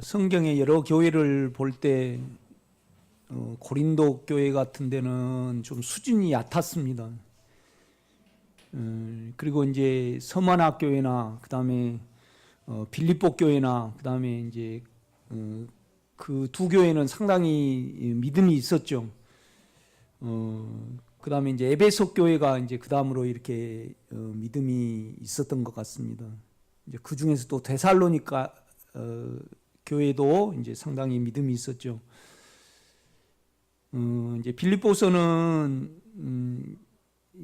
성경의 여러 교회를 볼 때 고린도 교회 같은 데는 좀 수준이 얕았습니다. 그리고 이제 서만학 교회나 그다음에 빌립보 교회나 그다음에 이제 그 두 교회는 상당히 믿음이 있었죠. 그다음에 이제 에베소 교회가 이제 그 다음으로 이렇게 믿음이 있었던 것 같습니다. 이제 그 중에서 또 데살로니가 교회도 이제 상당히 믿음이 있었죠. 이제 빌립보서는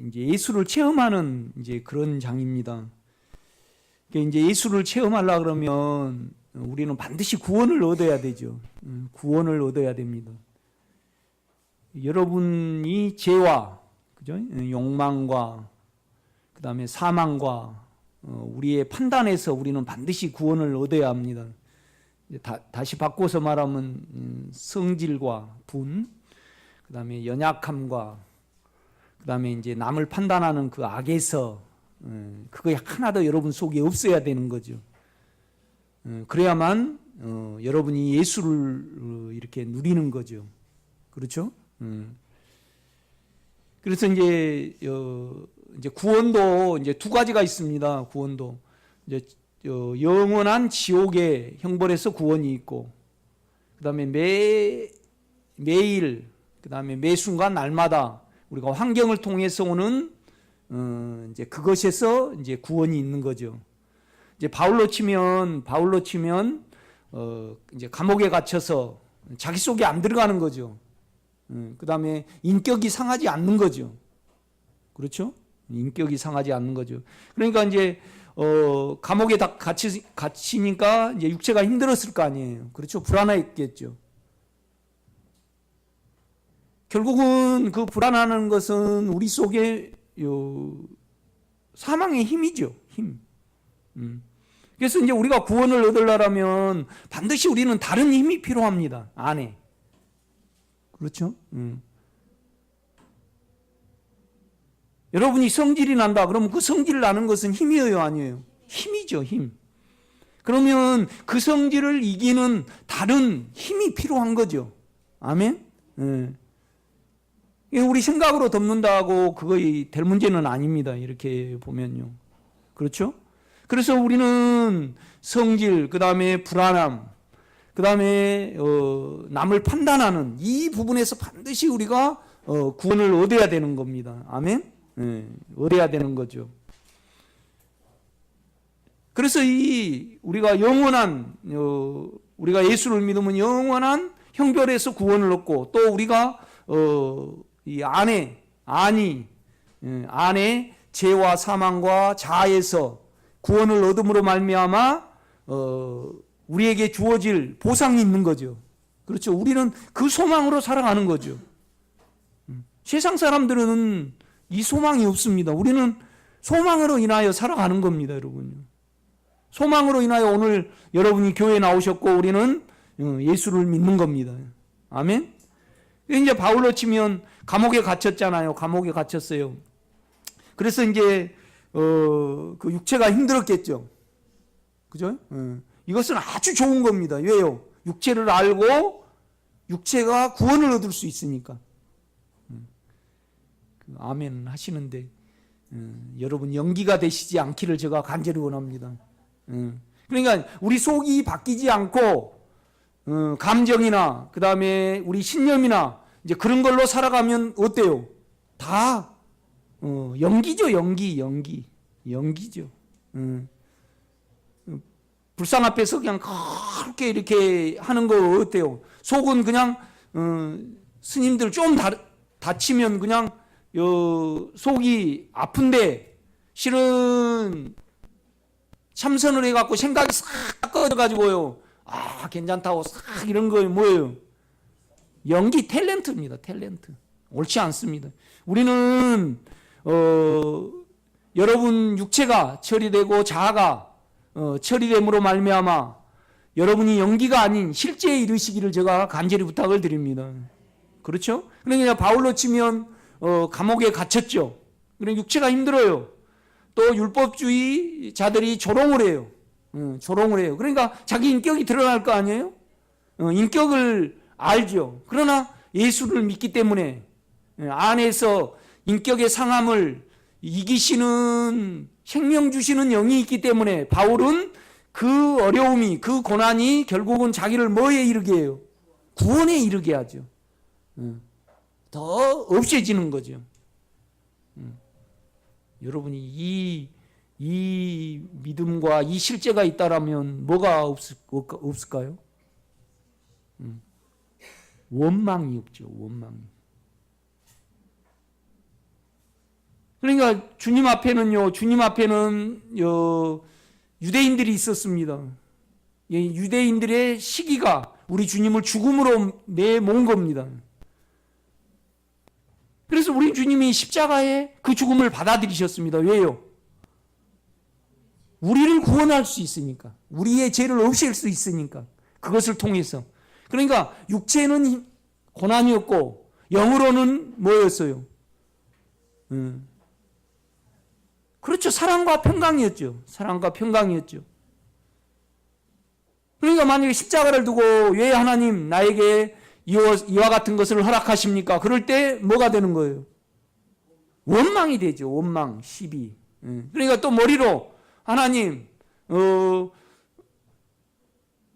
이제 예수를 체험하는 이제 그런 장입니다. 이제 예수를 체험하려 그러면 우리는 반드시 구원을 얻어야 되죠. 구원을 얻어야 됩니다. 여러분이 죄와 그죠? 욕망과 그다음에 사망과 우리의 판단에서 우리는 반드시 구원을 얻어야 합니다. 다시 바꿔서 말하면 성질과 분, 그다음에 연약함과 그다음에 이제 남을 판단하는 그 악에서 그거 하나도 여러분 속에 없어야 되는 거죠. 그래야만 여러분이 예수를 이렇게 누리는 거죠. 그렇죠? 그래서 이제 구원도 이제 두 가지가 있습니다. 구원도 이제 영원한 지옥의 형벌에서 구원이 있고, 그다음에 매일, 그다음에 매 순간 날마다 우리가 환경을 통해서 오는 이제 그것에서 이제 구원이 있는 거죠. 이제 바울로 치면 이제 감옥에 갇혀서 자기 속에 안 들어가는 거죠. 그다음에 인격이 상하지 않는 거죠. 그렇죠? 인격이 상하지 않는 거죠. 그러니까 이제 감옥에 갇히니까 이제 육체가 힘들었을 거 아니에요. 그렇죠? 불안했겠죠. 결국은 그 불안하는 것은 우리 속에 사망의 힘이죠. 힘. 그래서 이제 우리가 구원을 얻으려면 반드시 우리는 다른 힘이 필요합니다. 안에. 그렇죠? 여러분이 성질이 난다 그러면 그 성질 나는 것은 힘이에요, 아니에요? 힘이죠, 힘. 그러면 그 성질을 이기는 다른 힘이 필요한 거죠. 아멘? 우리 생각으로 덮는다고 그거이 될 문제는 아닙니다. 이렇게 보면요. 그렇죠? 그래서 우리는 성질, 그 다음에 불안함, 그 다음에 남을 판단하는 이 부분에서 반드시 우리가 구원을 얻어야 되는 겁니다. 아멘? 얻어야 되는 거죠. 그래서 우리가 영원한 우리가 예수를 믿으면 영원한 형벌에서 구원을 얻고, 또 우리가 이 안에 죄와 사망과 자아에서 구원을 얻음으로 말미암아 우리에게 주어질 보상이 있는 거죠. 그렇죠? 우리는 그 소망으로 살아가는 거죠. 세상 사람들은 이 소망이 없습니다. 우리는 소망으로 인하여 살아가는 겁니다, 여러분. 소망으로 인하여 오늘 여러분이 교회에 나오셨고 우리는 예수를 믿는 겁니다. 아멘? 이제 바울로 치면 감옥에 갇혔잖아요. 감옥에 갇혔어요. 그래서 이제 그 육체가 힘들었겠죠. 그죠? 이것은 아주 좋은 겁니다. 왜요? 육체를 알고 육체가 구원을 얻을 수 있으니까. 아멘 하시는데 여러분 연기가 되시지 않기를 제가 간절히 원합니다. 그러니까 우리 속이 바뀌지 않고 감정이나 그 다음에 우리 신념이나 이제 그런 걸로 살아가면 어때요? 다 연기죠. 연기죠. 불상 앞에서 그냥 그렇게 이렇게 하는 거 어때요? 속은 그냥 스님들 좀 다치면 그냥 속이 아픈데 실은 참선을 해갖고 생각이 싹 꺼져가지고요. 괜찮다고 싹 이런 거 뭐예요? 연기 탤런트입니다. 탤런트. 옳지 않습니다. 우리는 여러분 육체가 처리되고 자아가 처리됨으로 말미암아 여러분이 연기가 아닌 실제에 이르시기를 제가 간절히 부탁을 드립니다. 그렇죠? 그러니까 바울로 치면 감옥에 갇혔죠. 그러니까 육체가 힘들어요. 또 율법주의 자들이 조롱을 해요. 조롱을 해요. 그러니까 자기 인격이 드러날 거 아니에요? 인격을 알죠. 그러나 예수를 믿기 때문에 안에서 인격의 상함을 이기시는 생명 주시는 영이 있기 때문에 바울은 그 어려움이, 그 고난이 결국은 자기를 뭐에 이르게 해요? 구원에 이르게 하죠. 더 없애지는 거죠. 여러분이 이 믿음과 이 실제가 있다라면 뭐가 없을까요? 원망이 없죠. 원망이. 그러니까 주님 앞에는 유대인들이 있었습니다. 유대인들의 시기가 우리 주님을 죽음으로 내몬 겁니다. 그래서 우리 주님이 십자가에 그 죽음을 받아들이셨습니다. 왜요? 우리를 구원할 수 있으니까. 우리의 죄를 없앨 수 있으니까. 그것을 통해서. 그러니까 육체는 고난이었고 영으로는 뭐였어요? 그렇죠. 사랑과 평강이었죠. 사랑과 평강이었죠. 그러니까 만약에 십자가를 두고 왜 하나님 나에게 이와 같은 것을 허락하십니까? 그럴 때 뭐가 되는 거예요? 원망이 되죠. 원망, 시비. 그러니까 또 머리로 하나님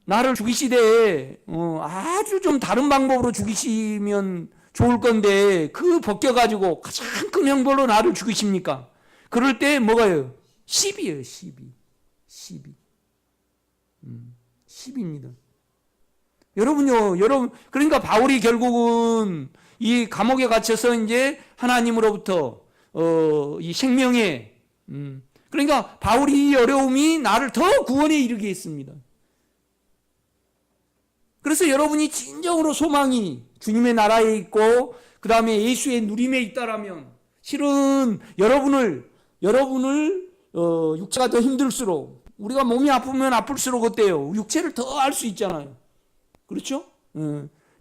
나를 죽이시되 아주 좀 다른 방법으로 죽이시면 좋을 건데 그 벗겨가지고 가장 큰 형벌로 나를 죽이십니까? 그럴 때 뭐가요? 시비예요. 시비. 시비입니다. 여러분 그러니까 바울이 결국은 이 감옥에 갇혀서 이제 하나님으로부터 이 생명의 그러니까 바울이 이 어려움이 나를 더 구원에 이르게 했습니다. 그래서 여러분이 진정으로 소망이 주님의 나라에 있고 그 다음에 예수의 누림에 있다라면 실은 여러분을 육체가 더 힘들수록 우리가 몸이 아프면 아플수록 어때요? 육체를 더 알 수 있잖아요. 그렇죠?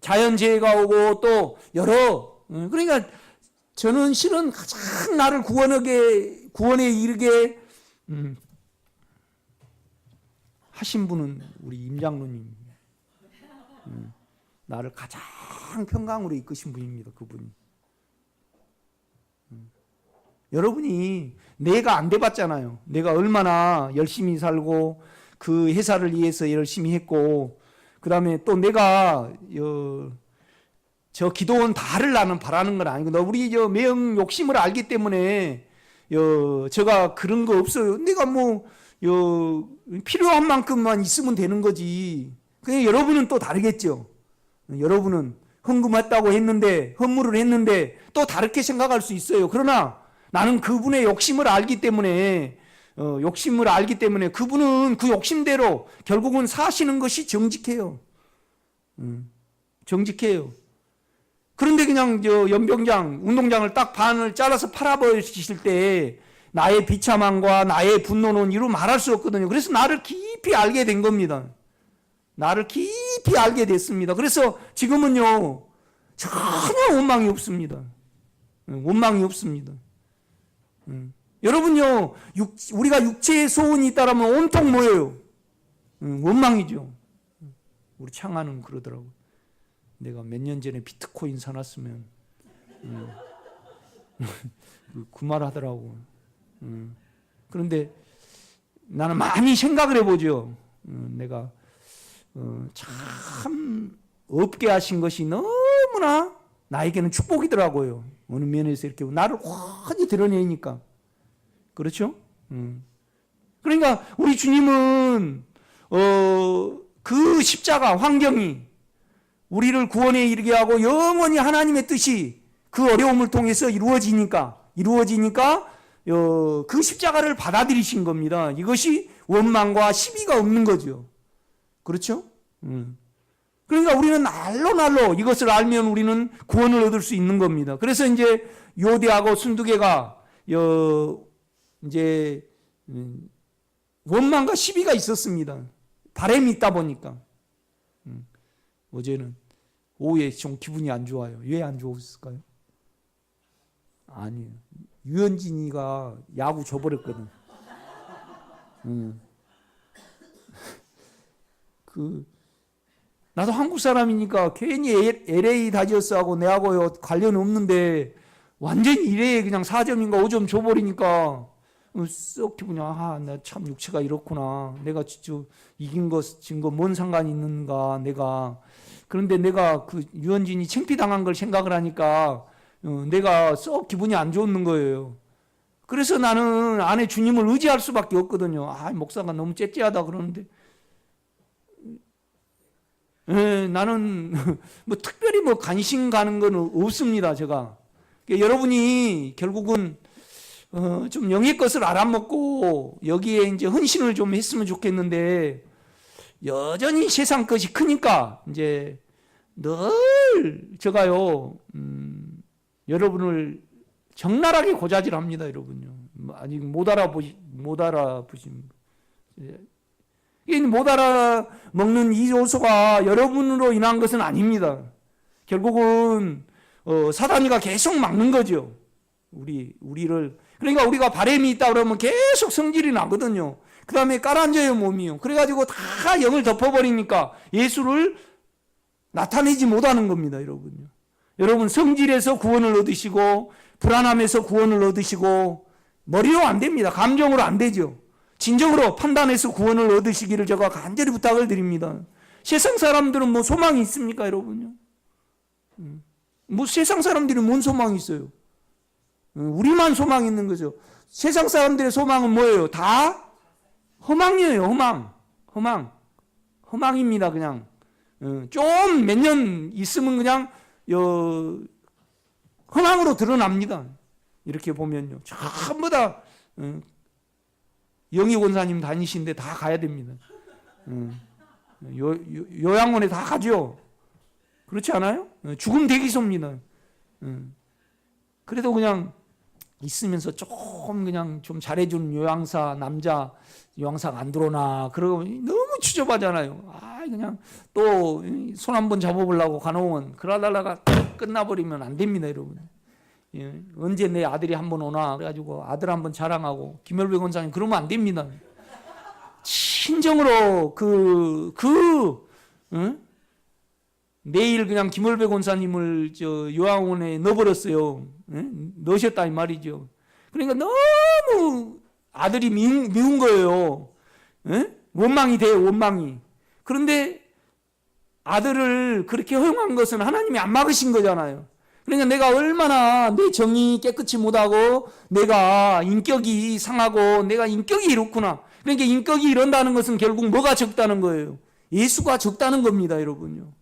자연재해가 오고 또 여러 그러니까 저는 실은 가장 나를 구원에 이르게 하신 분은 우리 임장로님. 나를 가장 평강으로 이끄신 분입니다. 그분이. 여러분이 내가 안 돼봤잖아요. 내가 얼마나 열심히 살고 그 회사를 위해서 열심히 했고 그 다음에 또 내가 저 기도원 다를 나는 바라는 건 아니고 우리 매형 욕심을 알기 때문에 제가 그런 거 없어요. 내가 뭐 필요한 만큼만 있으면 되는 거지. 그냥 여러분은 또 다르겠죠. 여러분은 헌금했다고 했는데 헌물을 했는데 또 다르게 생각할 수 있어요. 그러나 나는 그분의 욕심을 알기 때문에 그분은 그 욕심대로 결국은 사시는 것이 정직해요. 정직해요. 그런데 그냥 운동장을 딱 반을 잘라서 팔아버리실 때 나의 비참함과 나의 분노는 이루 말할 수 없거든요. 그래서 나를 깊이 알게 된 겁니다. 나를 깊이 알게 됐습니다. 그래서 지금은요 전혀 원망이 없습니다. 원망이 없습니다. 여러분요 우리가 육체의 소원이 있다라면 온통 뭐예요? 원망이죠. 우리 창하는 그러더라고. 내가 몇 년 전에 비트코인 사놨으면 그 말 하더라고. 그런데 나는 많이 생각을 해보죠. 내가 참 없게 하신 것이 너무나 나에게는 축복이더라고요. 어느 면에서 이렇게 나를 훤히 드러내니까. 그렇죠? 그러니까 우리 주님은 그 십자가 환경이 우리를 구원에 이르게 하고 영원히 하나님의 뜻이 그 어려움을 통해서 이루어지니까 그 십자가를 받아들이신 겁니다. 이것이 원망과 시비가 없는 거죠. 그렇죠? 그러니까 우리는 날로 이것을 알면 우리는 구원을 얻을 수 있는 겁니다. 그래서 이제 요대하고 순두개가 이제 원망과 시비가 있었습니다. 바람이 있다 보니까. 어제는 오후에 좀 기분이 안 좋아요. 왜 안 좋았을까요? 아니에요. 유현진이가 야구 져버렸거든. 나도 한국 사람이니까 괜히 LA 다저스하고 내하고 관련 없는데 완전히 이래 그냥 4점인가 5점 줘버리니까 썩 기분이 나 참 육체가 이렇구나. 내가 진짜 이긴 거 진 거 뭔 상관이 있는가 내가. 그런데 내가 그 유현진이 창피당한 걸 생각을 하니까 내가 썩 기분이 안 좋는 거예요. 그래서 나는 안에 주님을 의지할 수밖에 없거든요. 목사가 너무 째째하다 그러는데 나는 뭐 특별히 뭐 관심 가는 건 없습니다. 제가 그러니까 여러분이 결국은 좀 영의 것을 알아먹고 여기에 이제 헌신을 좀 했으면 좋겠는데 여전히 세상 것이 크니까 이제 늘 제가요 여러분을 적나라하게 고자질합니다, 여러분요. 아직 못 알아보신. 못 알아먹는 이 요소가 여러분으로 인한 것은 아닙니다. 결국은 사단이가 계속 막는 거죠. 우리를. 그러니까 우리가 바램이 있다 그러면 계속 성질이 나거든요. 그 다음에 깔아앉아요, 몸이요. 그래가지고 다 영을 덮어버리니까 예수를 나타내지 못하는 겁니다, 여러분요. 여러분 성질에서 구원을 얻으시고 불안함에서 구원을 얻으시고 머리로 안 됩니다. 감정으로 안 되죠. 진정으로 판단해서 구원을 얻으시기를 제가 간절히 부탁을 드립니다. 세상 사람들은 뭐 소망이 있습니까, 여러분요? 뭐 세상 사람들이 뭔 소망이 있어요? 우리만 소망이 있는 거죠. 세상 사람들의 소망은 뭐예요? 다 허망이에요. 허망입니다. 그냥 좀 몇 년 있으면 그냥 허망으로 드러납니다. 이렇게 보면요. 전부 다 영희 권사님 다니신데 다 가야 됩니다. 요양원에 다 가죠. 그렇지 않아요? 죽음 대기소입니다. 그래도 그냥 있으면서 조금 그냥 좀 잘해주는 요양사, 남자 요양사가 안 들어오나 그러고 너무 추접하잖아요. 그냥 또 손 한번 잡아보려고 간호원 그러다가 끝나버리면 안 됩니다, 여러분. 언제 내 아들이 한번 오나 그래가지고 아들 한번 자랑하고 김열배 권사님 그러면 안 됩니다. 친정으로 내일 그냥 김열배 권사님을 요양원에 넣어버렸어요. 넣으셨다 이 말이죠. 그러니까 너무 아들이 미운 거예요. 원망이 돼요, 원망이. 그런데 아들을 그렇게 허용한 것은 하나님이 안 막으신 거잖아요. 그러니까 내가 얼마나 내 정이 깨끗이 못하고 내가 인격이 상하고 내가 인격이 이렇구나. 그러니까 인격이 이런다는 것은 결국 뭐가 적다는 거예요? 예수가 적다는 겁니다, 여러분요.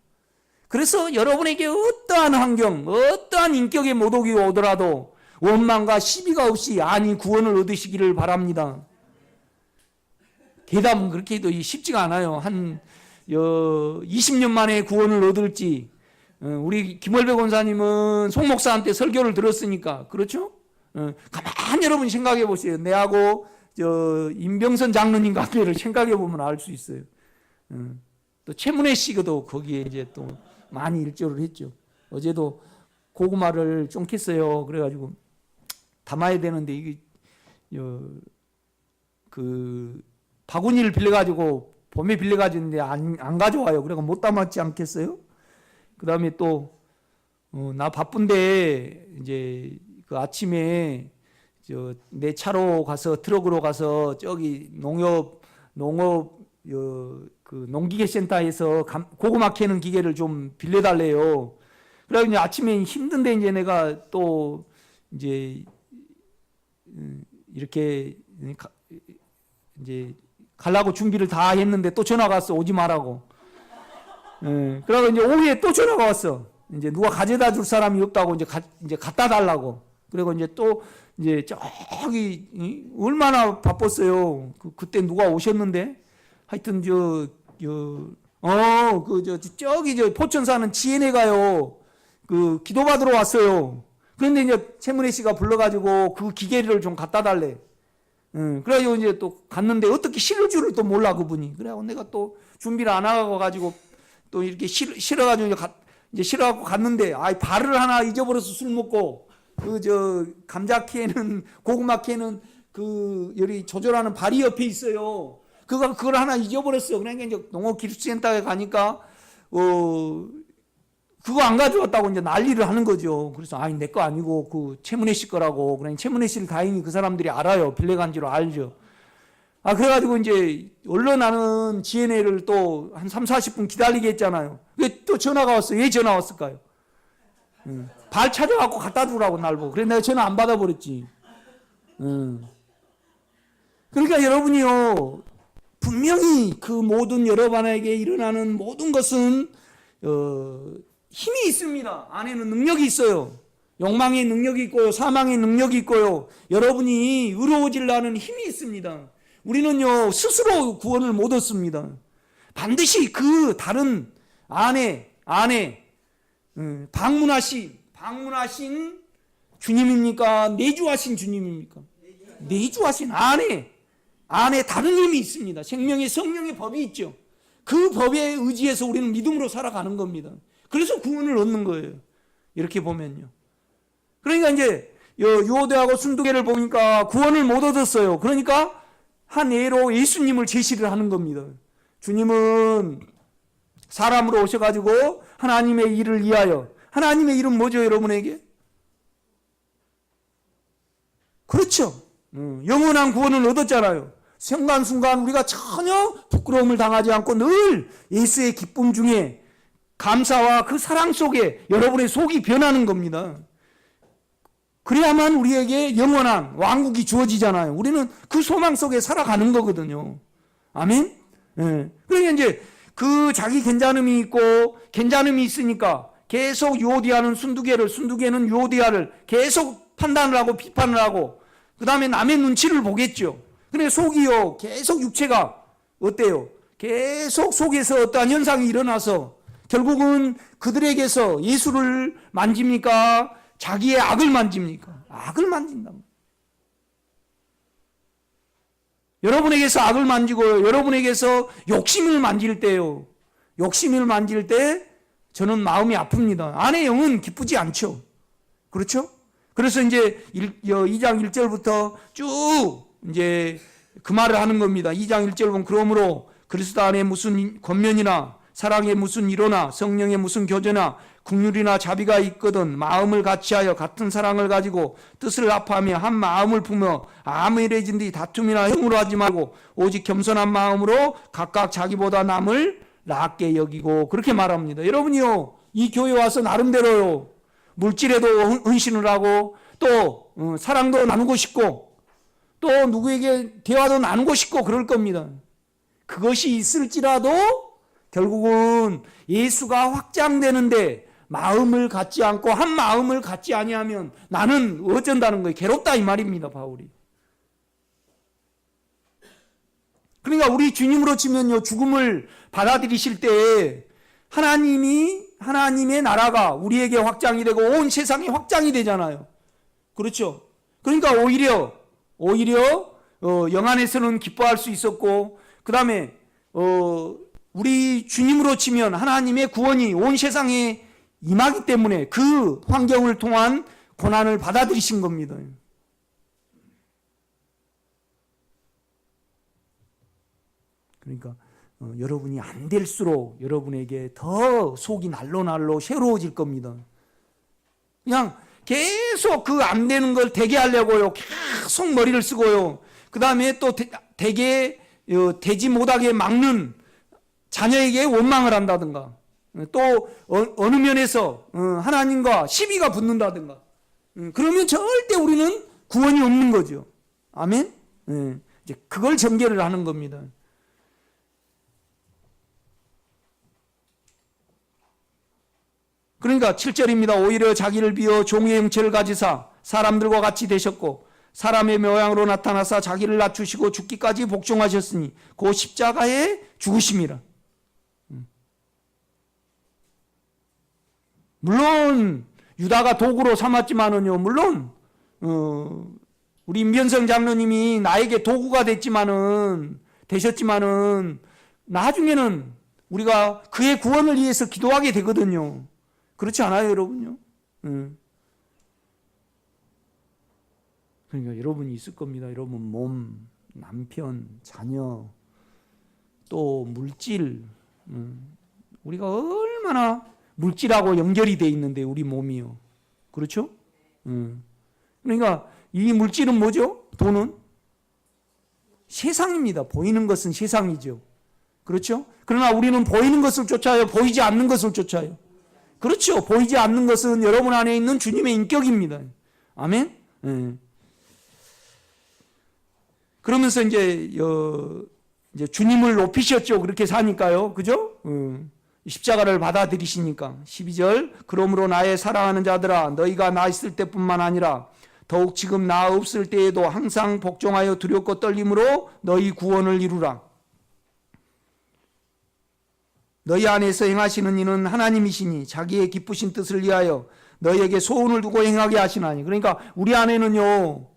그래서 여러분에게 어떠한 환경, 어떠한 인격의 모독이 오더라도 원망과 시비가 없이 구원을 얻으시기를 바랍니다. 대답은 그렇게 쉽지가 않아요. 한 20년 만에 구원을 얻을지. 우리 김월배 권사님은 송 목사한테 설교를 들었으니까 그렇죠? 가만히 여러분 생각해 보세요. 내하고 임병선 장로님 관계를 생각해 보면 알 수 있어요. 또 최문혜 씨도 거기에 이제 또 많이 일조를 했죠. 어제도 고구마를 쫑켰어요. 그래가지고 담아야 되는데 이게 바구니를 빌려가지고 봄에 빌려가지는데 안 가져와요. 그래서 못 담았지 않겠어요? 그 다음에 또 나 바쁜데 이제 그 아침에 내 차로 가서 트럭으로 가서 저기 농업 그 농기계 센터에서 고구마 캐는 기계를 좀 빌려달래요. 그래서 이제 아침에 힘든데 이제 내가 또 이제 이렇게 이제 가려고 준비를 다 했는데 또 전화가 왔어. 오지 말라고. 그러고 이제 오후에 또 전화가 왔어. 이제 누가 가져다 줄 사람이 없다고 이제 갖다 달라고. 그리고 이제 또 이제 저기 얼마나 바빴어요. 그때 누가 오셨는데 하여튼 저기 포천 사는 지혜네 가요. 그 기도받으러 왔어요. 그런데 이제 최문혜 씨가 불러가지고 그 기계를 좀 갖다 달래. 그래가지고 이제 또 갔는데 어떻게 실을 줄을 또 몰라 그분이. 그래가지고 내가 또 준비를 안 하고 가지고 또 이렇게 실어가지고 이제 실어갖고 갔는데 발을 하나 잊어버려서 술 먹고 감자 캐는 고구마 캐는 여기 조절하는 발이 옆에 있어요. 그걸 하나 잊어버렸어. 그러니까 이제 농업기술센터에 가니까 그거 안 가져왔다고 이제 난리를 하는 거죠. 그래서 아니 내 거 아니고 그 최문혜 씨 거라고. 그러니 최문혜 씨를 다행히 그 사람들이 알아요. 빌려간지로 알죠. 그래가지고 이제 언론하는 GNA를 또 한 3, 40분 기다리게 했잖아요. 왜 또 전화가 왔어요? 왜 전화 왔을까요? 발 찾아갖고 갖다 주라고 날 보고. 그래서 내가 전화 안 받아버렸지. 그러니까 여러분이요, 분명히 그 모든 여러분에게 일어나는 모든 것은 힘이 있습니다. 안에는 능력이 있어요. 욕망의 능력이 있고요, 사망의 능력이 있고요. 여러분이 의로워지려는 힘이 있습니다. 우리는요 스스로 구원을 못 얻습니다. 반드시 그 다른 안에 방문하신 주님입니까? 내주하신 주님입니까? 내주하신 안에 다른 힘이 있습니다. 생명의 성령의 법이 있죠. 그 법에 의지해서 우리는 믿음으로 살아가는 겁니다. 그래서 구원을 얻는 거예요. 이렇게 보면요. 그러니까 이제 유오대하고 순두개를 보니까 구원을 못 얻었어요. 그러니까 한 예로 예수님을 제시를 하는 겁니다. 주님은 사람으로 오셔가지고 하나님의 일을 위하여. 하나님의 일은 뭐죠, 여러분에게? 그렇죠. 영원한 구원을 얻었잖아요. 순간순간 우리가 전혀 부끄러움을 당하지 않고 늘 예수의 기쁨 중에 감사와 그 사랑 속에 여러분의 속이 변하는 겁니다. 그래야만 우리에게 영원한 왕국이 주어지잖아요. 우리는 그 소망 속에 살아가는 거거든요. 아멘? 네. 그러니까 이제 그 자기 괜찮음이 있고 괜찮음이 있으니까 계속 유오디아는 순두개는 유오디아를 계속 판단을 하고 비판을 하고 그 다음에 남의 눈치를 보겠죠. 근데 속이요, 계속 육체가 어때요? 계속 속에서 어떠한 현상이 일어나서 결국은 그들에게서 예수를 만집니까? 자기의 악을 만집니까? 악을 만진다. 여러분에게서 악을 만지고 여러분에게서 욕심을 만질 때요. 욕심을 만질 때 저는 마음이 아픕니다. 안의 영은 기쁘지 않죠. 그렇죠? 그래서 이제 2장 1절부터 쭉 이제 그 말을 하는 겁니다. 2장 1절 보면 그러므로 그리스도 안에 무슨 권면이나 사랑에 무슨 이로나 성령에 무슨 교제나 국률이나 자비가 있거든 마음을 같이하여 같은 사랑을 가지고 뜻을 합하며 한 마음을 품어 아무 일해진 뒤 다툼이나 형으로 하지 말고 오직 겸손한 마음으로 각각 자기보다 남을 낫게 여기고 그렇게 말합니다. 여러분이요 이 교회 와서 나름대로요 물질에도 헌신을 하고 또 사랑도 나누고 싶고 또 누구에게 대화도 나누고 싶고 그럴 겁니다. 그것이 있을지라도 결국은 예수가 확장되는데 마음을 갖지 않고 한 마음을 갖지 아니하면 나는 어쩐다는 거예요. 괴롭다 이 말입니다. 바울이. 그러니까 우리 주님으로 치면요 죽음을 받아들이실 때 하나님의 나라가 우리에게 확장이 되고 온 세상이 확장이 되잖아요. 그렇죠? 그러니까 오히려 영안에서는 기뻐할 수 있었고 그 다음에 우리 주님으로 치면 하나님의 구원이 온 세상에 임하기 때문에 그 환경을 통한 고난을 받아들이신 겁니다. 그러니까 여러분이 안 될수록 여러분에게 더 속이 날로 새로워질 겁니다. 그냥 계속 그 안 되는 걸 되게 하려고요. 계속 머리를 쓰고요. 그 다음에 또 되게 되지 못하게 막는 자녀에게 원망을 한다든가 또 어느 면에서 하나님과 시비가 붙는다든가 그러면 절대 우리는 구원이 없는 거죠. 아멘? 이제 그걸 전개를 하는 겁니다. 그러니까 7절입니다. 오히려 자기를 비워 종의 형체를 가지사 사람들과 같이 되셨고 사람의 모양으로 나타나사 자기를 낮추시고 죽기까지 복종하셨으니 그 십자가에 죽으심이라. 물론 유다가 도구로 삼았지만은요. 물론 우리 임변성 장로님이 나에게 도구가 되셨지만은 나중에는 우리가 그의 구원을 위해서 기도하게 되거든요. 그렇지 않아요, 여러분요? 그러니까 여러분이 있을 겁니다. 여러분 몸, 남편, 자녀, 또 물질, 우리가 얼마나 물질하고 연결이 돼 있는데 우리 몸이요. 그렇죠? 그러니까 이 물질은 뭐죠? 돈은 세상입니다. 보이는 것은 세상이죠. 그렇죠? 그러나 우리는 보이는 것을 쫓아요? 보이지 않는 것을 쫓아요? 그렇죠. 보이지 않는 것은 여러분 안에 있는 주님의 인격입니다. 아멘? 그러면서 이제 주님을 높이셨죠. 그렇게 사니까요. 그죠? 십자가를 받아들이시니까. 12절, 그러므로 나의 사랑하는 자들아, 너희가 나 있을 때뿐만 아니라 더욱 지금 나 없을 때에도 항상 복종하여 두렵고 떨림으로 너희 구원을 이루라. 너희 안에서 행하시는 이는 하나님이시니 자기의 기쁘신 뜻을 위하여 너희에게 소원을 두고 행하게 하시나니. 그러니까 우리 안에는요,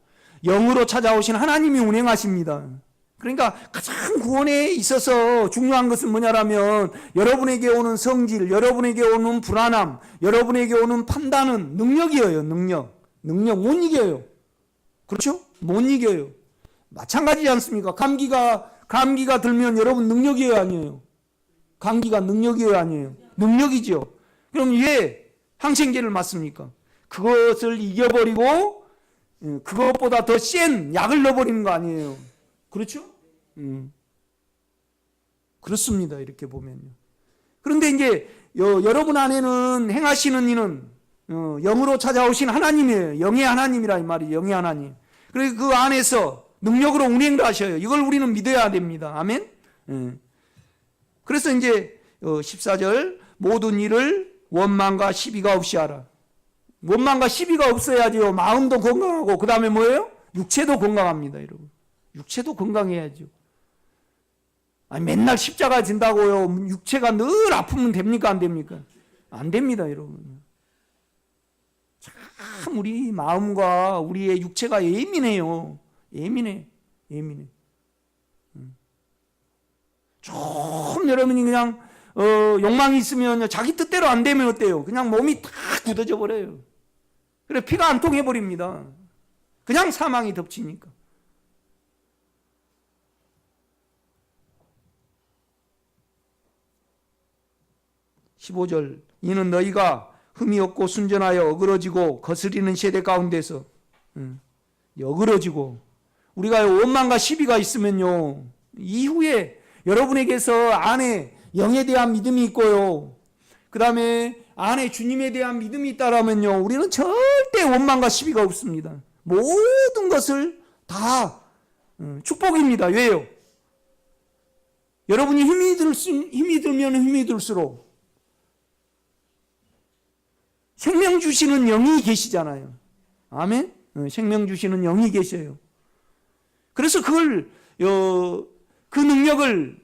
영으로 찾아오신 하나님이 운행하십니다. 그러니까 가장 구원에 있어서 중요한 것은 뭐냐라면 여러분에게 오는 성질, 여러분에게 오는 불안함, 여러분에게 오는 판단은 능력이에요. 능력 못 이겨요. 그렇죠? 못 이겨요. 마찬가지지 않습니까? 감기가 들면 여러분 능력이에요, 아니에요? 감기가 능력이에요, 아니에요? 능력이죠. 그럼 왜 항생제를 맞습니까? 그것을 이겨버리고 그것보다 더 센 약을 넣어버리는 거 아니에요? 그렇죠? 그렇습니다. 이렇게 보면요. 그런데 이제 여러분 안에는 행하시는 이는 영으로 찾아오신 하나님이에요. 영의 하나님이라 이 말이에요. 영의 하나님. 그래서 그 안에서 능력으로 운행을 하셔요. 이걸 우리는 믿어야 됩니다. 아멘? 그래서 이제 14절, 모든 일을 원망과 시비가 없이 하라. 원망과 시비가 없어야죠. 마음도 건강하고 그 다음에 뭐예요? 육체도 건강합니다. 여러분. 육체도 건강해야죠. 아니, 맨날 십자가 진다고요. 육체가 늘 아프면 됩니까? 안 됩니까? 안 됩니다. 여러분. 참 우리 마음과 우리의 육체가 예민해요. 예민해. 좀 여러분이 그냥 욕망이 있으면 자기 뜻대로 안 되면 어때요? 그냥 몸이 다 굳어져 버려요. 그래 피가 안 통해 버립니다. 그냥 사망이 덮치니까. (15절) 이는 너희가 흠이 없고 순전하여 어그러지고 거스리는 세대 가운데서 어그러지고 우리가 원망과 시비가 있으면요 이후에 여러분에게서 안에 영에 대한 믿음이 있고요 그 다음에 안에 주님에 대한 믿음이 있다라면요 우리는 절대 원망과 시비가 없습니다. 모든 것을 다 축복입니다. 왜요? 여러분이 힘이 들면 힘이 들수록 생명 주시는 영이 계시잖아요. 아멘? 생명 주시는 영이 계셔요. 그래서 그 능력을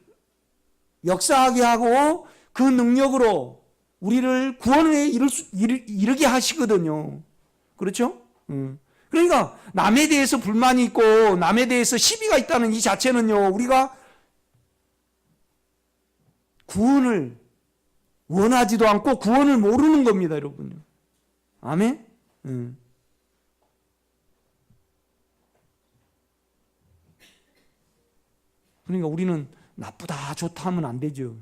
역사하게 하고 그 능력으로 우리를 구원에 이르게 하시거든요. 그렇죠? 그러니까 남에 대해서 불만이 있고 남에 대해서 시비가 있다는 이 자체는요. 우리가 구원을 원하지도 않고 구원을 모르는 겁니다. 여러분. 아멘? 그러니까 우리는 나쁘다 좋다 하면 안 되죠.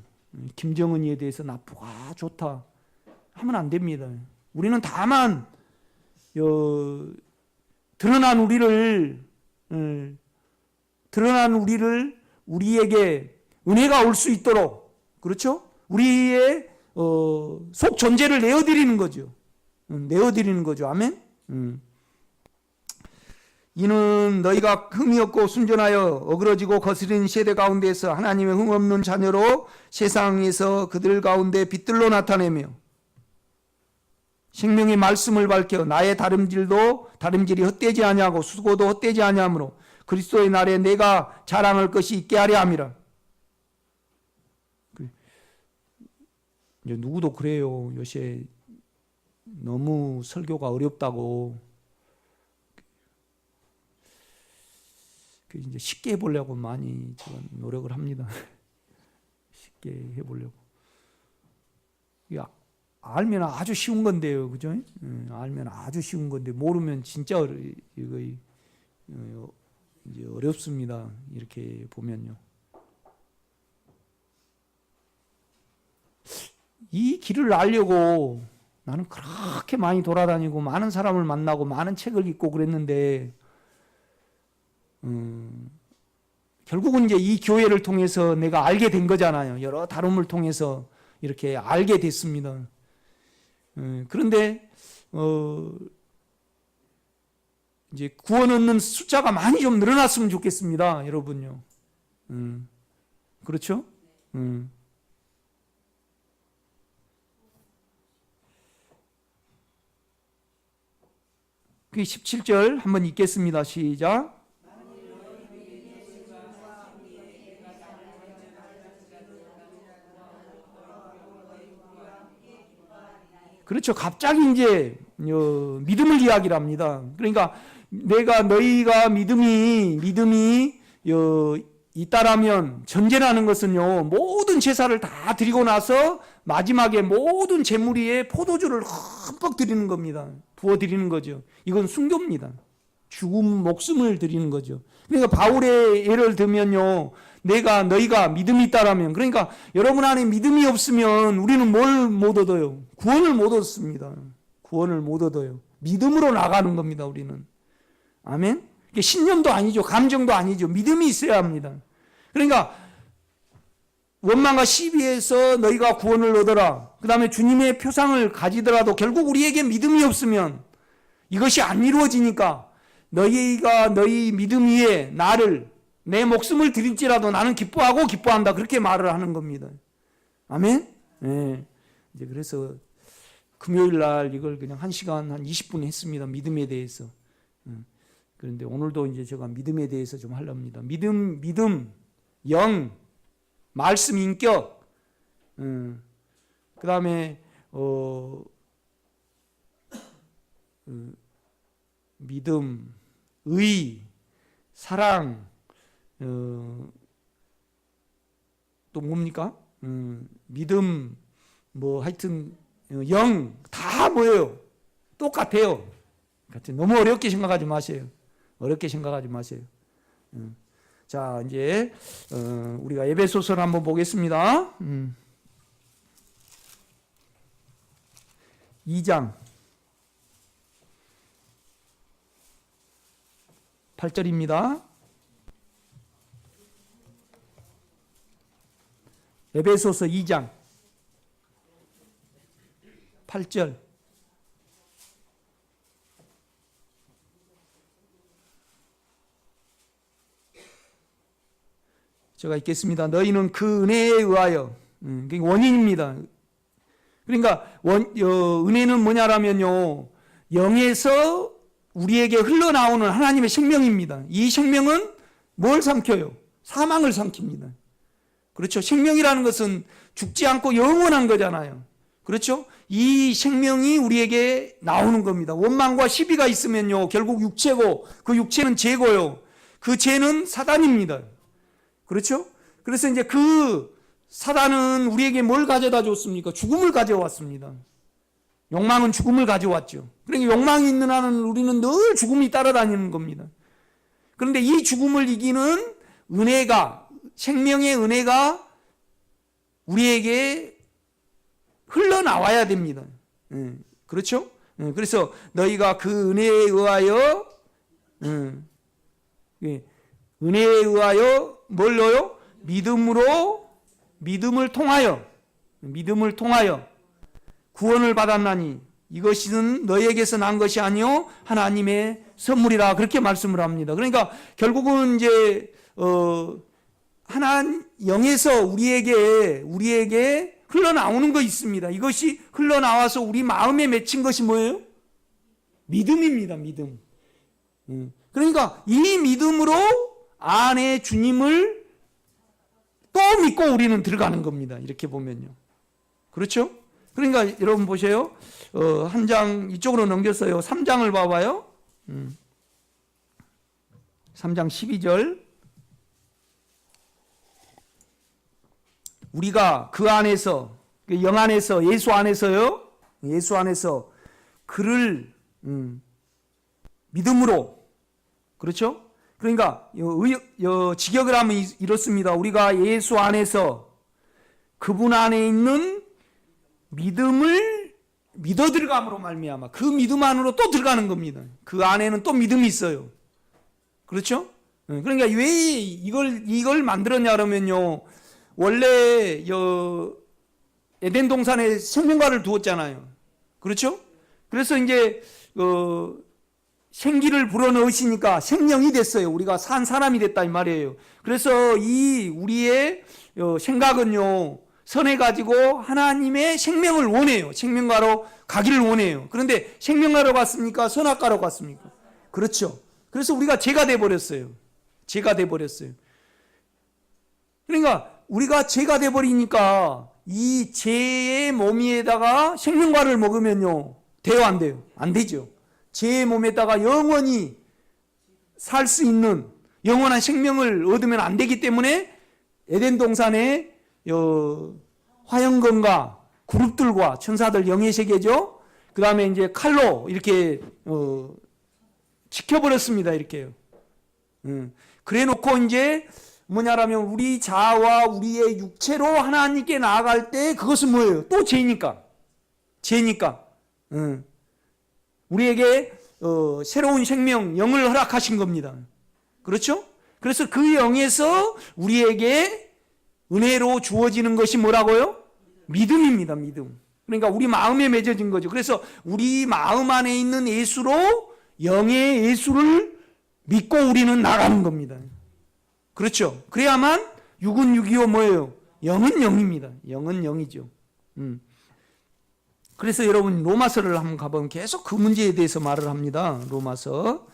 김정은이에 대해서 나쁘다 좋다 하면 안 됩니다. 우리는 다만 드러난 우리를 우리에게 은혜가 올 수 있도록 그렇죠? 우리의 속 존재를 내어드리는 거죠. 내어드리는 거죠. 아멘? 이는 너희가 흠이 없고 순전하여 어그러지고 거스린 세대 가운데서 하나님의 흠 없는 자녀로 세상에서 그들 가운데 빛들로 나타내며 생명의 말씀을 밝혀 나의 다름질이 헛되지 아니하고 수고도 헛되지 아니하므로 그리스도의 날에 내가 자랑할 것이 있게 하려 함이라. 이제 누구도 그래요. 요새 너무 설교가 어렵다고 이제 쉽게 해보려고 많이 제가 노력을 합니다. 쉽게 해보려고. 알면 아주 쉬운 건데요, 그죠? 알면 아주 쉬운 건데 모르면 진짜 이거 이제 어렵습니다. 이렇게 보면요. 이 길을 알려고 나는 그렇게 많이 돌아다니고 많은 사람을 만나고 많은 책을 읽고 그랬는데 결국은 이제 이 교회를 통해서 내가 알게 된 거잖아요. 여러 다름을 통해서 이렇게 알게 됐습니다. 그런데 이제 구원 얻는 숫자가 많이 좀 늘어났으면 좋겠습니다, 여러분요. 그렇죠? 그 17절 한번 읽겠습니다. 시작. 그렇죠. 갑자기 이제 믿음을 이야기합니다. 그러니까 너희가 믿음이 있다라면 전제라는 것은요, 모든 제사를 다 드리고 나서 마지막에 모든 제물 위에 포도주를 흠뻑 드리는 겁니다. 부어 드리는 거죠. 이건 순교입니다. 죽음 목숨을 드리는 거죠. 그러니까 바울의 예를 들면요, 너희가 믿음이 있다라면, 그러니까 여러분 안에 믿음이 없으면 우리는 뭘 못 얻어요? 구원을 못 얻습니다. 구원을 못 얻어요. 믿음으로 나가는 겁니다, 우리는. 아멘? 신념도 아니죠. 감정도 아니죠. 믿음이 있어야 합니다. 그러니까 원망과 시비에서 너희가 구원을 얻어라. 그 다음에 주님의 표상을 가지더라도 결국 우리에게 믿음이 없으면 이것이 안 이루어지니까 너희가 너희 믿음 위에 내 목숨을 드릴지라도 나는 기뻐한다. 그렇게 말을 하는 겁니다. 아멘? 네. 이제 그래서 금요일 날 이걸 그냥 1시간 한 20분 했습니다. 믿음에 대해서. 그런데 오늘도 이제 제가 믿음에 대해서 좀 하렵니다. 믿음, 영, 말씀, 인격, 그 다음에, 믿음, 의, 사랑, 또 뭡니까? 믿음, 하여튼, 영, 다 뭐예요? 똑같아요. 너무 어렵게 생각하지 마세요. 자, 이제 우리가 에베소서를 한번 보겠습니다. 2장 8절입니다. 에베소서 2장 8절. 제가 읽겠습니다. 너희는 그 은혜에 의하여, 원인입니다. 그러니까 은혜는 뭐냐라면요, 영에서 우리에게 흘러나오는 하나님의 생명입니다. 이 생명은 뭘 삼켜요? 사망을 삼킵니다. 그렇죠? 생명이라는 것은 죽지 않고 영원한 거잖아요. 그렇죠? 이 생명이 우리에게 나오는 겁니다. 원망과 시비가 있으면요, 결국 육체고, 그 육체는 죄고요. 그 죄는 사단입니다. 그렇죠? 그래서 이제 그 사단은 우리에게 뭘 가져다 줬습니까? 죽음을 가져왔습니다. 욕망은 죽음을 가져왔죠. 그러니까 욕망이 있는 한은 우리는 늘 죽음이 따라다니는 겁니다. 그런데 이 죽음을 이기는 생명의 은혜가 우리에게 흘러나와야 됩니다. 그렇죠? 그래서 너희가 그 은혜에 의하여, 은혜에 의하여 뭘로요? 믿음을 통하여 구원을 받았나니 이것은 너희에게서 난 것이 아니요 하나님의 선물이라, 그렇게 말씀을 합니다. 그러니까 결국은 이제 영에서 우리에게 흘러나오는 거 있습니다. 이것이 흘러나와서 우리 마음에 맺힌 것이 뭐예요? 믿음입니다. 믿음. 그러니까 이 믿음으로 안에 주님을 또 믿고 우리는 들어가는 겁니다. 이렇게 보면요. 그렇죠? 그러니까 여러분 보세요. 한 장 이쪽으로 넘겼어요. 3장을 봐봐요. 3장 12절. 우리가 그 안에서, 영 안에서, 예수 안에서요. 예수 안에서 그를 믿음으로, 그렇죠? 그러니까 직역을 하면 이렇습니다. 우리가 예수 안에서 그분 안에 있는 믿음을 믿어 들어감으로 말미암아 그 믿음 안으로 또 들어가는 겁니다. 그 안에는 또 믿음이 있어요. 그렇죠? 그러니까 왜 이걸 만들었냐 그러면요. 원래 에덴 동산에 생명과를 두었잖아요. 그렇죠? 그래서 이제 생기를 불어넣으시니까 생명이 됐어요. 우리가 산 사람이 됐다 이 말이에요. 그래서 이 우리의 생각은요. 선해가지고 하나님의 생명을 원해요. 생명가로 가기를 원해요. 그런데 생명가로 갔습니까? 선악가로 갔습니까? 그렇죠. 그래서 우리가 죄가 돼버렸어요. 죄가 돼버렸어요. 그러니까 우리가 죄가 돼버리니까 이 죄의 몸에다가 생명과를 먹으면요. 돼요, 안 돼요? 안 되죠. 죄의 몸에다가 영원히 살 수 있는 영원한 생명을 얻으면 안 되기 때문에 에덴 동산에 화영검과 그룹들과 천사들 영의 세계죠. 그 다음에 이제 칼로 이렇게 지켜버렸습니다. 이렇게요. 그래 놓고 이제 뭐냐라면 우리 자아와 우리의 육체로 하나님께 나아갈 때 그것은 뭐예요? 또 죄니까. 죄니까. 우리에게 새로운 생명, 영을 허락하신 겁니다. 그렇죠? 그래서 그 영에서 우리에게 은혜로 주어지는 것이 뭐라고요? 믿음입니다. 믿음. 그러니까 우리 마음에 맺어진 거죠. 그래서 우리 마음 안에 있는 예수로 영의 예수를 믿고 우리는 나가는 겁니다. 그렇죠? 그래야만 육은 육이요 뭐예요? 영은 영입니다. 영은 영이죠. 그래서 여러분 로마서를 한번 가보면 계속 그 문제에 대해서 말을 합니다. 로마서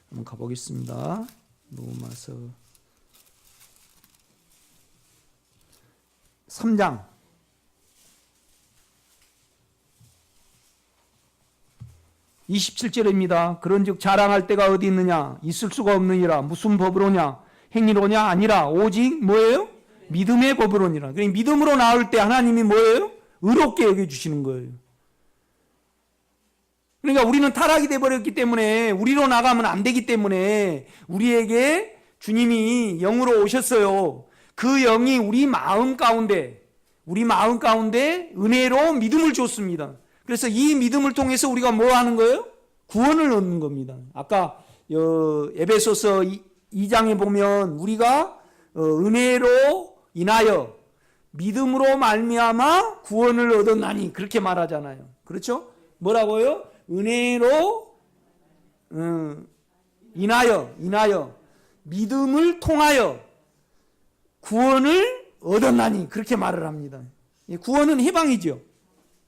한번 가보겠습니다. 로마서 3장 27절입니다. 그런즉 자랑할 때가 어디 있느냐? 있을 수가 없느니라. 무슨 법으로냐? 행위로냐? 아니라 오직 뭐예요? 믿음의 법으로니라. 그러니까 믿음으로 나올 때 하나님이 뭐예요? 의롭게 여겨주시는 거예요. 그러니까 우리는 타락이 돼버렸기 때문에 우리로 나가면 안 되기 때문에 우리에게 주님이 영으로 오셨어요. 그 영이 우리 마음 가운데 은혜로 믿음을 줬습니다. 그래서 이 믿음을 통해서 우리가 뭐 하는 거예요? 구원을 얻는 겁니다. 아까 에베소서 2장에 보면 우리가 은혜로 인하여 믿음으로 말미암아 구원을 얻었나니 그렇게 말하잖아요. 그렇죠? 뭐라고요? 은혜로 인하여 믿음을 통하여 구원을 얻었나니 그렇게 말을 합니다. 구원은 해방이죠.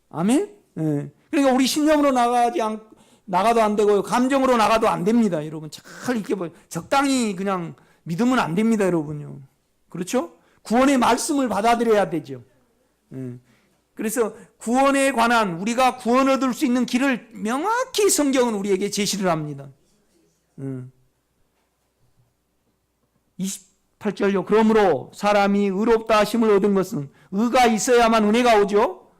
아멘? 그러니까 우리 신념으로 나가도 안 되고요. 감정으로 나가도 안 됩니다. 여러분 잘 이렇게 적당히 그냥 믿으면 안 됩니다. 여러분요. 그렇죠? 구원의 말씀을 받아들여야 되죠. 그래서 구원에 관한 우리가 구원 얻을 수 있는 길을 명확히 성경은 우리에게 제시를 합니다. 28절요. 그러므로 사람이 의롭다 하심을 얻은 것은 의가 있어야만 은혜가 오죠.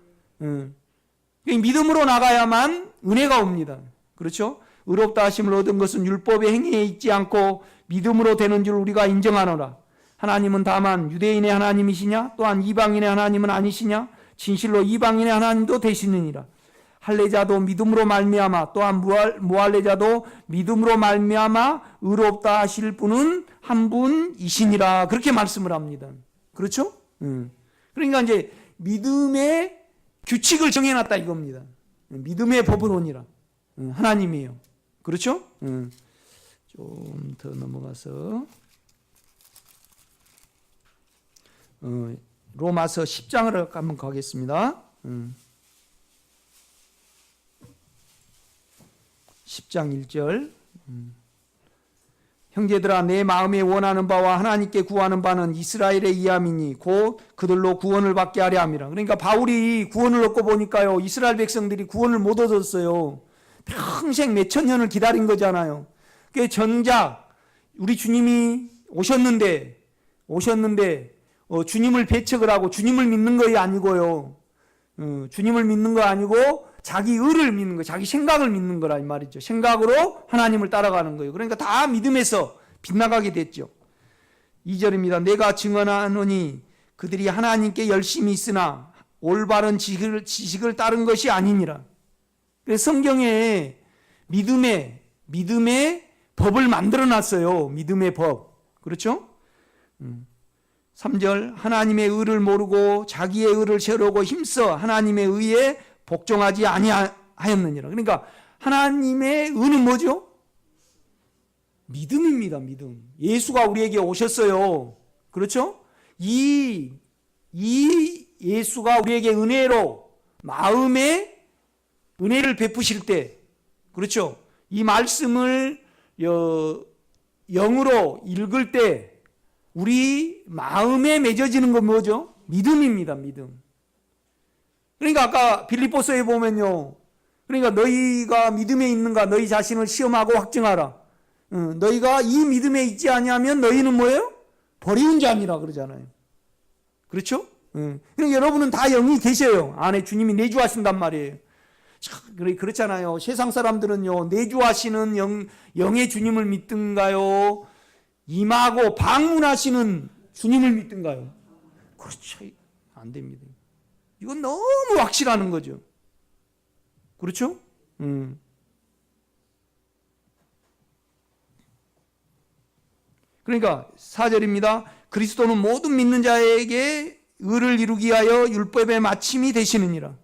믿음으로 나가야만 은혜가 옵니다. 그렇죠? 의롭다 하심을 얻은 것은 율법의 행위에 있지 않고 믿음으로 되는 줄 우리가 인정하노라. 하나님은 다만 유대인의 하나님이시냐? 또한 이방인의 하나님은 아니시냐? 진실로 이방인의 하나님도 되시느니라. 할례자도 믿음으로 말미암아 또한 무할례자도 믿음으로 말미암아 의롭다 하실 분은 한 분이시니라. 그렇게 말씀을 합니다. 그렇죠? 그러니까 이제 믿음의 규칙을 정해놨다 이겁니다. 믿음의 법으로니라. 하나님이에요. 그렇죠? 좀 더 넘어가서 로마서 10장으로 한번 가겠습니다. 10장 1절 형제들아 내 마음에 원하는 바와 하나님께 구하는 바는 이스라엘의 이함이니 곧 그들로 구원을 받게 하려 함이라. 그러니까 바울이 구원을 얻고 보니까요 이스라엘 백성들이 구원을 못 얻었어요. 평생 몇천 년을 기다린 거잖아요. 그 정작 우리 주님이 오셨는데 주님을 배척을 하고 주님을 믿는 것이 아니고요. 주님을 믿는 거 아니고 자기 의를 믿는 거, 자기 생각을 믿는 거라 이 말이죠. 생각으로 하나님을 따라가는 거예요. 그러니까 다 믿음에서 빗나가게 됐죠. 2절입니다. 내가 증언하노니 그들이 하나님께 열심히 있으나 올바른 지식을 따른 것이 아니니라. 그래서 성경에 믿음의 법을 만들어 놨어요. 믿음의 법. 그렇죠? 3절 하나님의 의를 모르고 자기의 의를 세우려고 힘써 하나님의 의에 복종하지 아니하였느니라. 그러니까 하나님의 의는 뭐죠? 믿음입니다. 믿음. 예수가 우리에게 오셨어요. 그렇죠? 이 예수가 우리에게 은혜로 마음에 은혜를 베푸실 때, 그렇죠? 이 말씀을 영으로 읽을 때 우리 마음에 맺어지는 건 뭐죠? 믿음입니다. 믿음. 그러니까 아까 빌립보서에 보면요, 그러니까 너희가 믿음에 있는가 너희 자신을 시험하고 확증하라. 너희가 이 믿음에 있지 아니하면 너희는 뭐예요? 버리운 자니라 그러잖아요. 그렇죠? 그러니까 여러분은 다 영이 계셔요. 안에 주님이 내주하신단 말이에요. 그렇잖아요. 세상 사람들은요, 내주하시는 영의 주님을 믿든가요? 임하고 방문하시는 주님을 믿든가요? 그렇죠. 안 됩니다. 이건 너무 확실하는 거죠. 그렇죠? 그러니까 4절입니다. 그리스도는 모든 믿는 자에게 의를 이루기 위하여 율법의 마침이 되시느니라.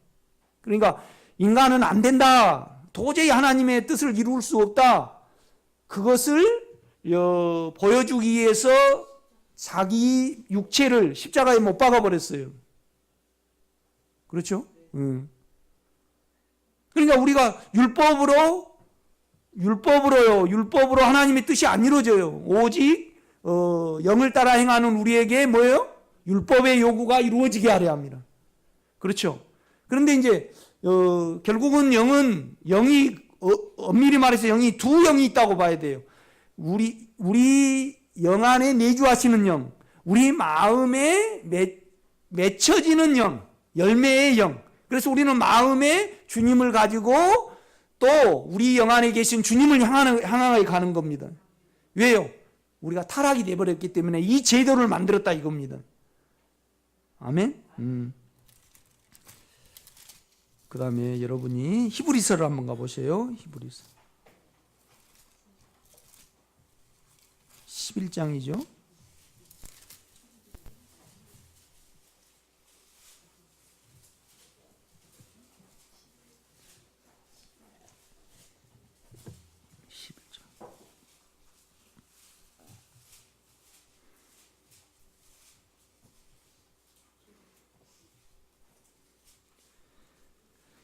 그러니까 인간은 안 된다. 도저히 하나님의 뜻을 이룰 수 없다. 그것을 보여주기 위해서 자기 육체를 십자가에 못 박아버렸어요. 그렇죠? 그러니까 우리가 율법으로 하나님의 뜻이 안 이루어져요. 오직 영을 따라 행하는 우리에게 뭐예요? 율법의 요구가 이루어지게 하려 합니다. 그렇죠? 그런데 이제 결국은 영이 엄밀히 말해서 영이 두 영이 있다고 봐야 돼요. 우리 영 안에 내주하시는 영, 우리 마음에 맺혀지는 영, 열매의 영. 그래서 우리는 마음에 주님을 가지고 또 우리 영 안에 계신 주님을 향하게 가는 겁니다. 왜요? 우리가 타락이 되어버렸기 때문에 이 제도를 만들었다 이겁니다. 아멘? 그 다음에 여러분이 히브리서를 한번 가보세요. 히브리서 11장이죠.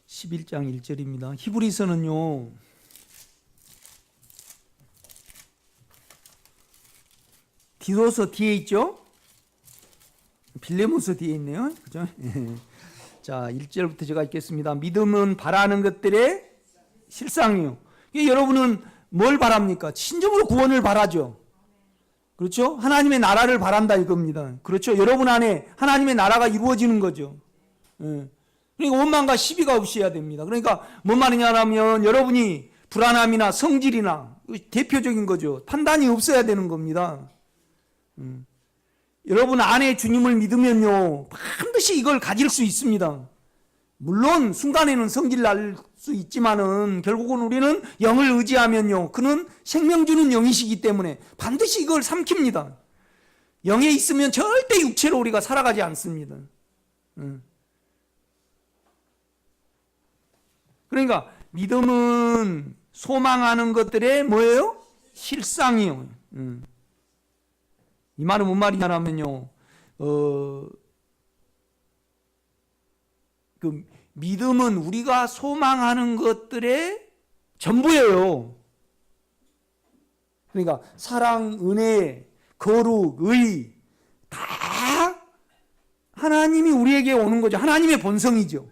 (11장) 1절입니다. 히브리서는요, 디도서 뒤에 있죠? 빌레몬서 뒤에 있네요. 그죠? 자, 1절부터 제가 읽겠습니다. 믿음은 바라는 것들의 실상이요. 여러분은 뭘 바랍니까? 신적으로 구원을 바라죠. 그렇죠? 하나님의 나라를 바란다 이겁니다. 그렇죠? 여러분 안에 하나님의 나라가 이루어지는 거죠. 그러니까 원망과 시비가 없어야 됩니다. 그러니까 뭔 말이냐면 여러분이 불안함이나 성질이나 대표적인 거죠. 판단이 없어야 되는 겁니다. 여러분 안에 주님을 믿으면요, 반드시 이걸 가질 수 있습니다. 물론 순간에는 성질 날 수 있지만은 결국은 우리는 영을 의지하면요, 그는 생명 주는 영이시기 때문에 반드시 이걸 삼킵니다. 영에 있으면 절대 육체로 우리가 살아가지 않습니다. 그러니까 믿음은 소망하는 것들의 뭐예요? 실상이요. 이 말은 뭔 말이냐면요, 그 믿음은 우리가 소망하는 것들의 전부예요. 그러니까 사랑, 은혜, 거룩, 의 다 하나님이 우리에게 오는 거죠. 하나님의 본성이죠.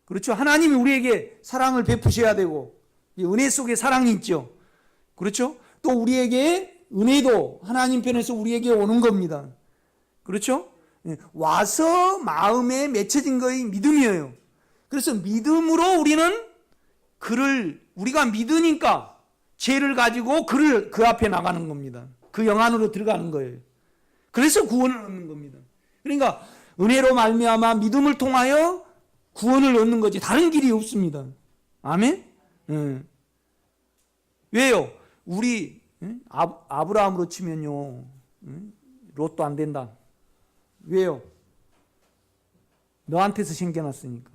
그렇죠? 하나님이 우리에게 사랑을 베푸셔야 되고 은혜 속에 사랑이 있죠. 그렇죠? 또 우리에게 은혜도 하나님 편에서 우리에게 오는 겁니다. 그렇죠? 와서 마음에 맺혀진 것이 믿음이에요. 그래서 믿음으로 우리는 우리가 믿으니까 죄를 가지고 그 앞에 나가는 겁니다. 그 영 안으로 들어가는 거예요. 그래서 구원을 얻는 겁니다. 그러니까 은혜로 말미암아 믿음을 통하여 구원을 얻는 거지 다른 길이 없습니다. 아멘? 왜요? 우리 아브라함으로 치면요, 롯도 안 된다. 왜요? 너한테서 생겨났으니까.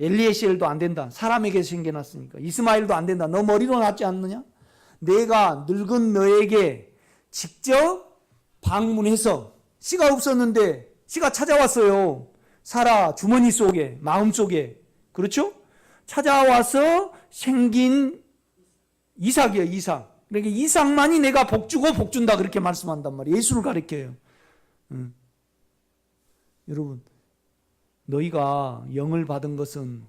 엘리에셀도 안 된다. 사람에게서 생겨났으니까. 이스마엘도 안 된다. 너 머리로 낳지 않느냐? 내가 늙은 너에게 직접 방문해서, 씨가 없었는데 씨가 찾아왔어요. 사라 주머니 속에, 마음 속에. 그렇죠? 찾아와서 생긴 이삭이에요. 이삭. 그러니까 이삭만이 내가 복주고 복준다 그렇게 말씀한단 말이에요. 예수를 가리켜요. 여러분, 너희가 영을 받은 것은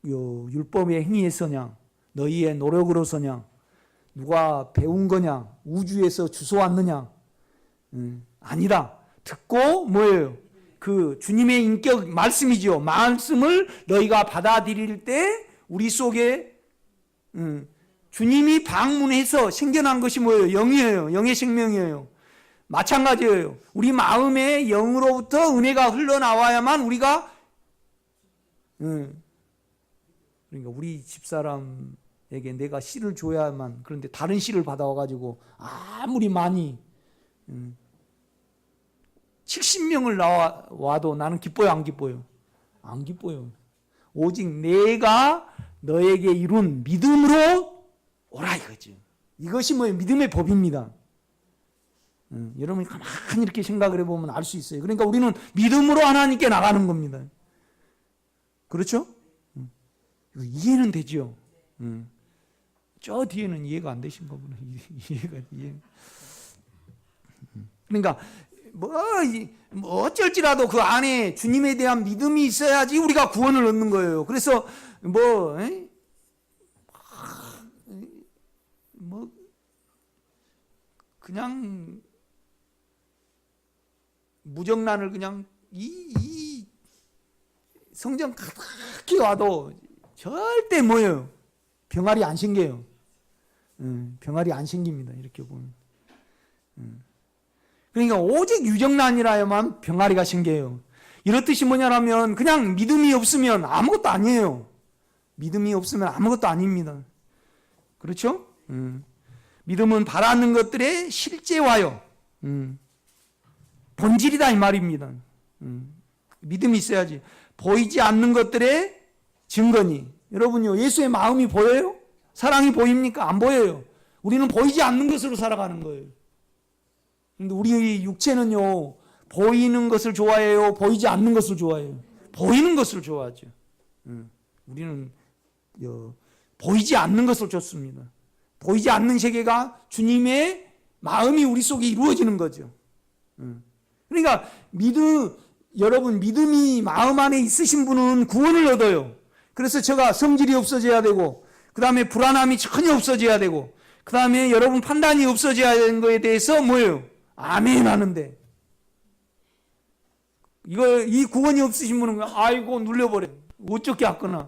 율법의 행위에서냐, 너희의 노력으로서냐, 누가 배운 거냐, 우주에서 주워왔느냐? 아니다. 듣고 뭐예요? 그 주님의 인격 말씀이죠. 말씀을 너희가 받아들일 때 우리 속에 주님이 방문해서 생겨난 것이 뭐예요? 영이에요. 영의 생명이에요. 마찬가지예요. 우리 마음에 영으로부터 은혜가 흘러나와야만 우리가 그러니까 우리 집사람에게 내가 씨를 줘야만, 그런데 다른 씨를 받아와가지고 아무리 많이 70명을 나와도 나는 기뻐요, 안 기뻐요? 안 기뻐요. 오직 내가 너에게 이룬 믿음으로 오라 이거죠. 이것이 뭐예요? 믿음의 법입니다. 여러분이 가만히 이렇게 생각을 해보면 알 수 있어요. 그러니까 우리는 믿음으로 하나님께 나가는 겁니다. 그렇죠? 이해는 되죠? 저 뒤에는 이해가 안 되신 거구나. 이해. 그러니까 뭐 어쩔지라도 그 안에 주님에 대한 믿음이 있어야지 우리가 구원을 얻는 거예요. 그래서 뭐 그냥 무정란을 그냥 이 성경 가득히 와도 절대 뭐예요? 병아리 안 생겨요. 병아리 안 생깁니다. 이렇게 보면. 그러니까 오직 유정란이라야만 병아리가 생겨요. 이렇듯이 뭐냐면 그냥 믿음이 없으면 아무것도 아니에요. 믿음이 없으면 아무것도 아닙니다. 그렇죠? 믿음은 바라는 것들의 실제와요. 본질이다 이 말입니다. 믿음이 있어야지. 보이지 않는 것들의 증거니. 여러분요, 예수의 마음이 보여요? 사랑이 보입니까? 안 보여요. 우리는 보이지 않는 것으로 살아가는 거예요. 근데 우리 육체는요, 보이는 것을 좋아해요? 보이지 않는 것을 좋아해요? 보이는 것을 좋아하죠. 우리는 보이지 않는 것을 좋습니다. 보이지 않는 세계가 주님의 마음이 우리 속에 이루어지는 거죠. 그러니까 여러분 믿음이 마음 안에 있으신 분은 구원을 얻어요. 그래서 제가 성질이 없어져야 되고, 그 다음에 불안함이 전혀 없어져야 되고, 그 다음에 여러분 판단이 없어져야 되는 거에 대해서 뭐예요? 아멘 하는데, 이 구원이 없으신 분은 아이고 눌려버려. 어떻게 할거나,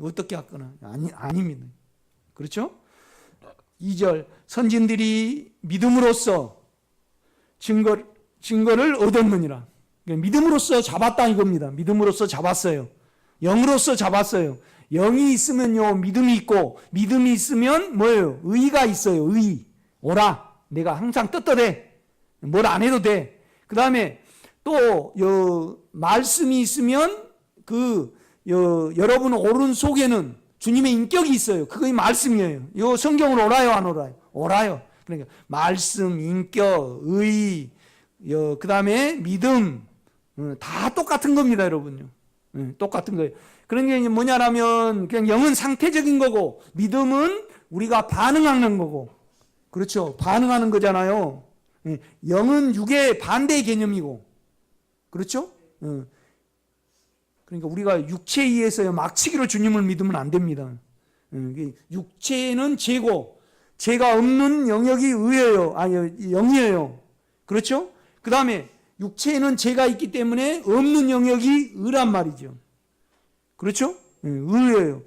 어떻게 할거나. 아닙니다. 그렇죠? 2절, 선진들이 믿음으로써 증거를 얻었느니라. 믿음으로써 잡았다 이겁니다. 믿음으로써 잡았어요. 영으로써 잡았어요. 영이 있으면요, 믿음이 있고, 믿음이 있으면 뭐예요? 의가 있어요. 의. 오라. 내가 항상 떳떳해. 뭘 안 해도 돼. 그 다음에 또 말씀이 있으면 여러분 오른속에는 주님의 인격이 있어요. 그게 말씀이에요. 이 성경으로 오라요, 안 오라요? 오라요. 그러니까 말씀, 인격, 의, 그 다음에 믿음, 다 똑같은 겁니다, 여러분요. 똑같은 거예요. 그런 게 뭐냐라면 그냥 영은 상태적인 거고, 믿음은 우리가 반응하는 거고, 그렇죠? 반응하는 거잖아요. 영은 육의 반대의 개념이고, 그렇죠? 그러니까 우리가 육체에 의해서 막치기로 주님을 믿으면 안 됩니다. 육체는 죄고, 죄가 없는 영역이 의예요. 영이에요. 그렇죠? 그 다음에 육체에는 죄가 있기 때문에 없는 영역이 의란 말이죠. 그렇죠? 의예요.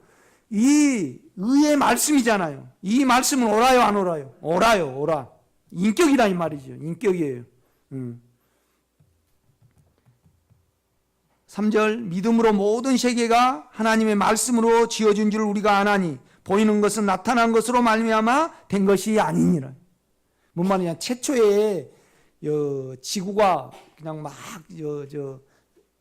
이 의의 말씀이잖아요. 이 말씀은 오라요, 안 오라요? 오라요, 오라. 인격이다 이 말이죠. 인격이에요. 3절 믿음으로 모든 세계가 하나님의 말씀으로 지어진 줄 우리가 아나니 보이는 것은 나타난 것으로 말미암아 된 것이 아니니라. 뭔 말이냐, 최초에 지구가 그냥 막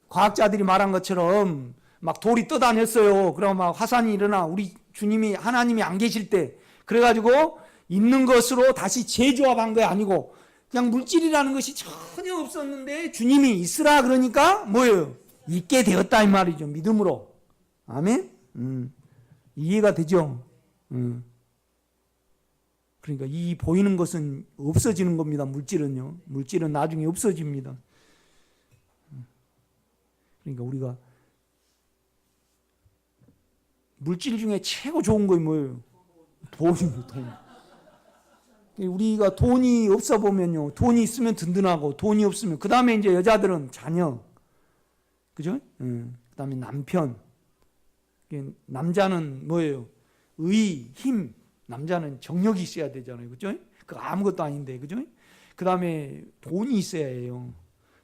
과학자들이 말한 것처럼 막 돌이 떠다녔어요. 그러면 막 화산이 일어나 우리 주님이 하나님이 안 계실 때 그래가지고 있는 것으로 다시 재조합한 게 아니고 그냥 물질이라는 것이 전혀 없었는데 주님이 있으라 그러니까 뭐예요? 있게 되었다 이 말이죠. 믿음으로. 아멘? 이해가 되죠? 그러니까 이 보이는 것은 없어지는 겁니다. 물질은요. 물질은 나중에 없어집니다. 그러니까 우리가 물질 중에 최고 좋은 거 뭐예요? 돈이에요. 돈. 우리가 돈이 없어 보면요, 돈이 있으면 든든하고 돈이 없으면 그 다음에 이제 여자들은 자녀, 그죠? 그 다음에 남편. 남자는 뭐예요? 의, 힘. 남자는 정력이 있어야 되잖아요, 그죠? 그 아무것도 아닌데, 그죠? 그 다음에 돈이 있어야 해요.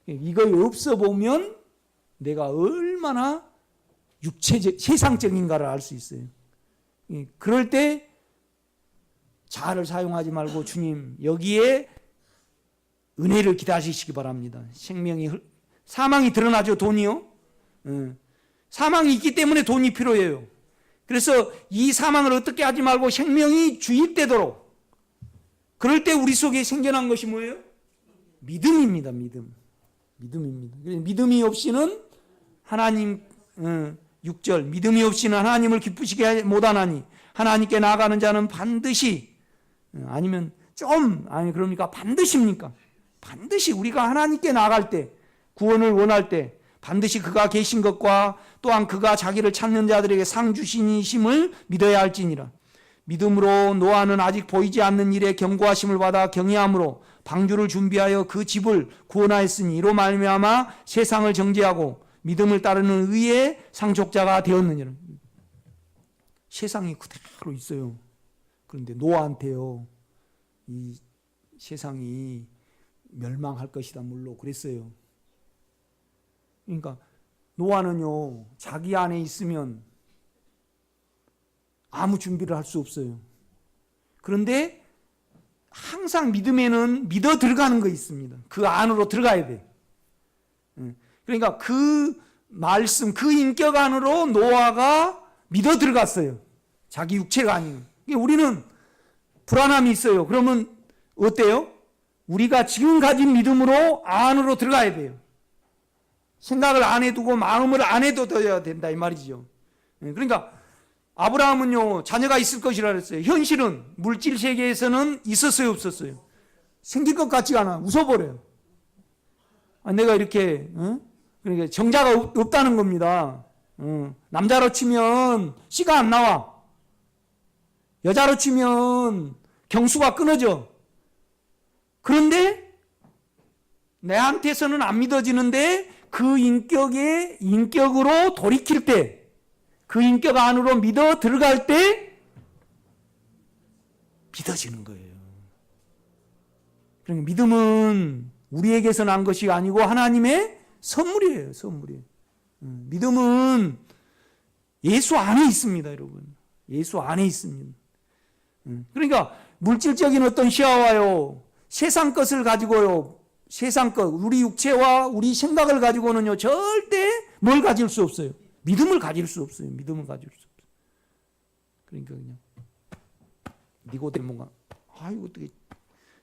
이거 없어 보면 내가 얼마나 육체적, 세상적인가를 알 수 있어요. 그럴 때 자아를 사용하지 말고 주님 여기에 은혜를 기다리시기 바랍니다. 사망이 드러나죠. 돈이요. 사망이 있기 때문에 돈이 필요해요. 그래서 이 사망을 어떻게 하지 말고 생명이 주입되도록, 그럴 때 우리 속에 생겨난 것이 뭐예요? 믿음입니다. 믿음입니다. 믿음이 없이는 하나님, 6절 믿음이 없이는 하나님을 기쁘시게 못하나니 하나님께 나아가는 자는 반드시, 그러니까 반드시입니까? 반드시 우리가 하나님께 나아갈 때, 구원을 원할 때 반드시 그가 계신 것과 또한 그가 자기를 찾는 자들에게 상 주시니심을 믿어야 할지니라. 믿음으로 노아는 아직 보이지 않는 일에 경고하심을 받아 경외함으로 방주를 준비하여 그 집을 구원하였으니 이로 말미암아 세상을 정죄하고 믿음을 따르는 의의 상속자가 되었느니라. 세상이 그대로 있어요. 그런데 노아한테요, 이 세상이 멸망할 것이다 물로 그랬어요. 그러니까 노아는요, 자기 안에 있으면 아무 준비를 할 수 없어요. 그런데 항상 믿음에는 믿어 들어가는 거 있습니다. 그 안으로 들어가야 돼. 그러니까 그 말씀, 그 인격 안으로 노아가 믿어 들어갔어요. 자기 육체가 아니에요. 우리는 불안함이 있어요. 그러면 어때요? 우리가 지금 가진 믿음으로 안으로 들어가야 돼요. 생각을 안 해두고 마음을 안 해둬야 된다 이 말이죠. 그러니까 아브라함은요, 자녀가 있을 것이라 그랬어요. 현실은 물질 세계에서는 있었어요, 없었어요? 생길 것 같지가 않아. 웃어버려요. 내가 이렇게 그러니까 정자가 없다는 겁니다. 남자로 치면 씨가 안 나와. 여자로 치면 경수가 끊어져. 그런데 내한테서는 안 믿어지는데 그 인격으로 돌이킬 때, 그 인격 안으로 믿어 들어갈 때 믿어지는 거예요. 그러니까 믿음은 우리에게서 난 것이 아니고 하나님의 선물이에요. 선물이에요. 믿음은 예수 안에 있습니다, 여러분. 예수 안에 있습니다. 그러니까 물질적인 어떤 시야와요, 세상 것을 가지고요, 세상 것, 우리 육체와 우리 생각을 가지고는요, 절대 뭘 가질 수 없어요? 믿음을 가질 수 없어요. 믿음을 가질 수 없어요. 그러니까 그냥 니고데모가 아이고 어떻게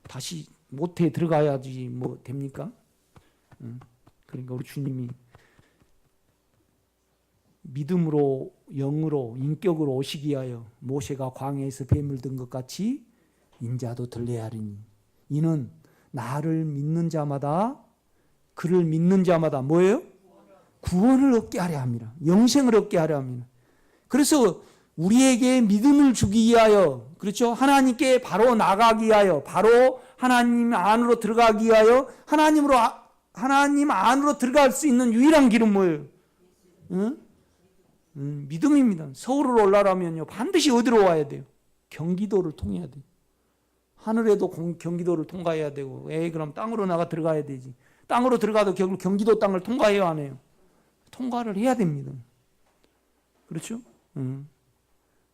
다시 모태에 들어가야지 뭐 됩니까? 그러니까 우리 주님이 믿음으로, 영으로, 인격으로 오시기 위하여 모세가 광야에서 뱀을 든 것 같이 인자도 들려야 하리니 이는 나를 믿는 자마다, 그를 믿는 자마다 뭐예요? 구원을 얻게 하려 합니다. 영생을 얻게 하려 합니다. 그래서 우리에게 믿음을 주기 위하여, 그렇죠? 하나님께 바로 나가기 위하여, 바로 하나님 안으로 들어가기 위하여 하나님 안으로 들어갈 수 있는 유일한 길은 뭐예요? 믿음입니다. 서울을 올라가면요, 반드시 어디로 와야 돼요? 경기도를 통해야 돼요. 하늘에도 경기도를 통과해야 되고, 그럼 땅으로 들어가야 되지. 땅으로 들어가도 결국 경기도 땅을 통과해야 하네요. 통과를 해야 됩니다. 그렇죠?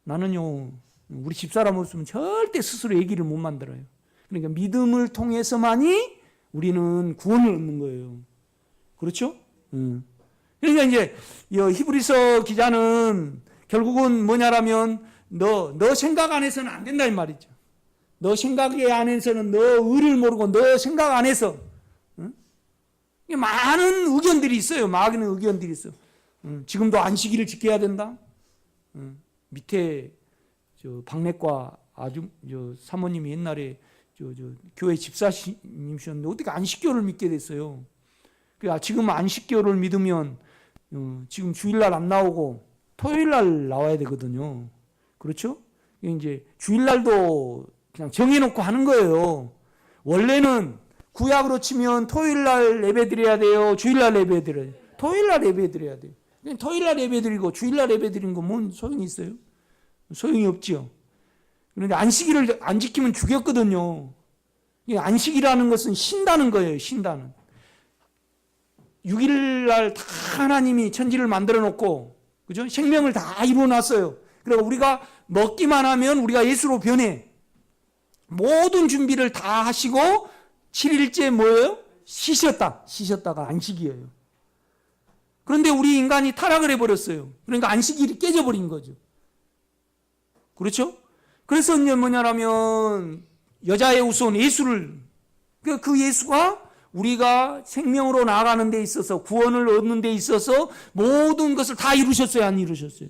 나는요, 우리 집사람 없으면 절대 스스로 얘기를 못 만들어요. 그러니까 믿음을 통해서만이 우리는 구원을 얻는 거예요. 그렇죠? 그러니까 이제 히브리서 기자는 결국은 뭐냐라면 너 생각 안에서는 안 된다 이 말이죠. 너 생각 안에서는 너 의를 모르고 너 생각 안에서 많은 의견들이 있어요. 많은 의견들이 있어. 지금도 안식일을 지켜야 된다. 밑에 박내과 사모님이 옛날에 교회 집사님이셨는데 어떻게 안식교를 믿게 됐어요. 지금 안식교를 믿으면 지금 주일날 안 나오고 토요일날 나와야 되거든요. 그렇죠? 이제 주일날도 그냥 정해놓고 하는 거예요. 원래는 구약으로 치면 토요일날 예배드려야 돼요. 주일날 예배드려야 돼요. 토요일날 예배드려야 돼요. 토요일날 예배드리고 주일날 예배드리는 건 뭔 소용이 있어요? 소용이 없죠. 그런데 안식일을 안 지키면 죽였거든요. 안식이라는 것은 쉰다는 거예요. 쉰다는. 6일날 다 하나님이 천지를 만들어 놓고, 그죠? 생명을 다 이루어 놨어요. 그리고 우리가 먹기만 하면 우리가 예수로 변해. 모든 준비를 다 하시고 7일째 뭐예요? 쉬셨다가 안식이에요. 그런데 우리 인간이 타락을 해버렸어요. 그러니까 안식일이 깨져버린 거죠. 그렇죠? 그래서 이제 뭐냐라면 여자의 후손 예수를, 그 예수가 우리가 생명으로 나아가는 데 있어서 구원을 얻는 데 있어서 모든 것을 다 이루셨어요? 안 이루셨어요?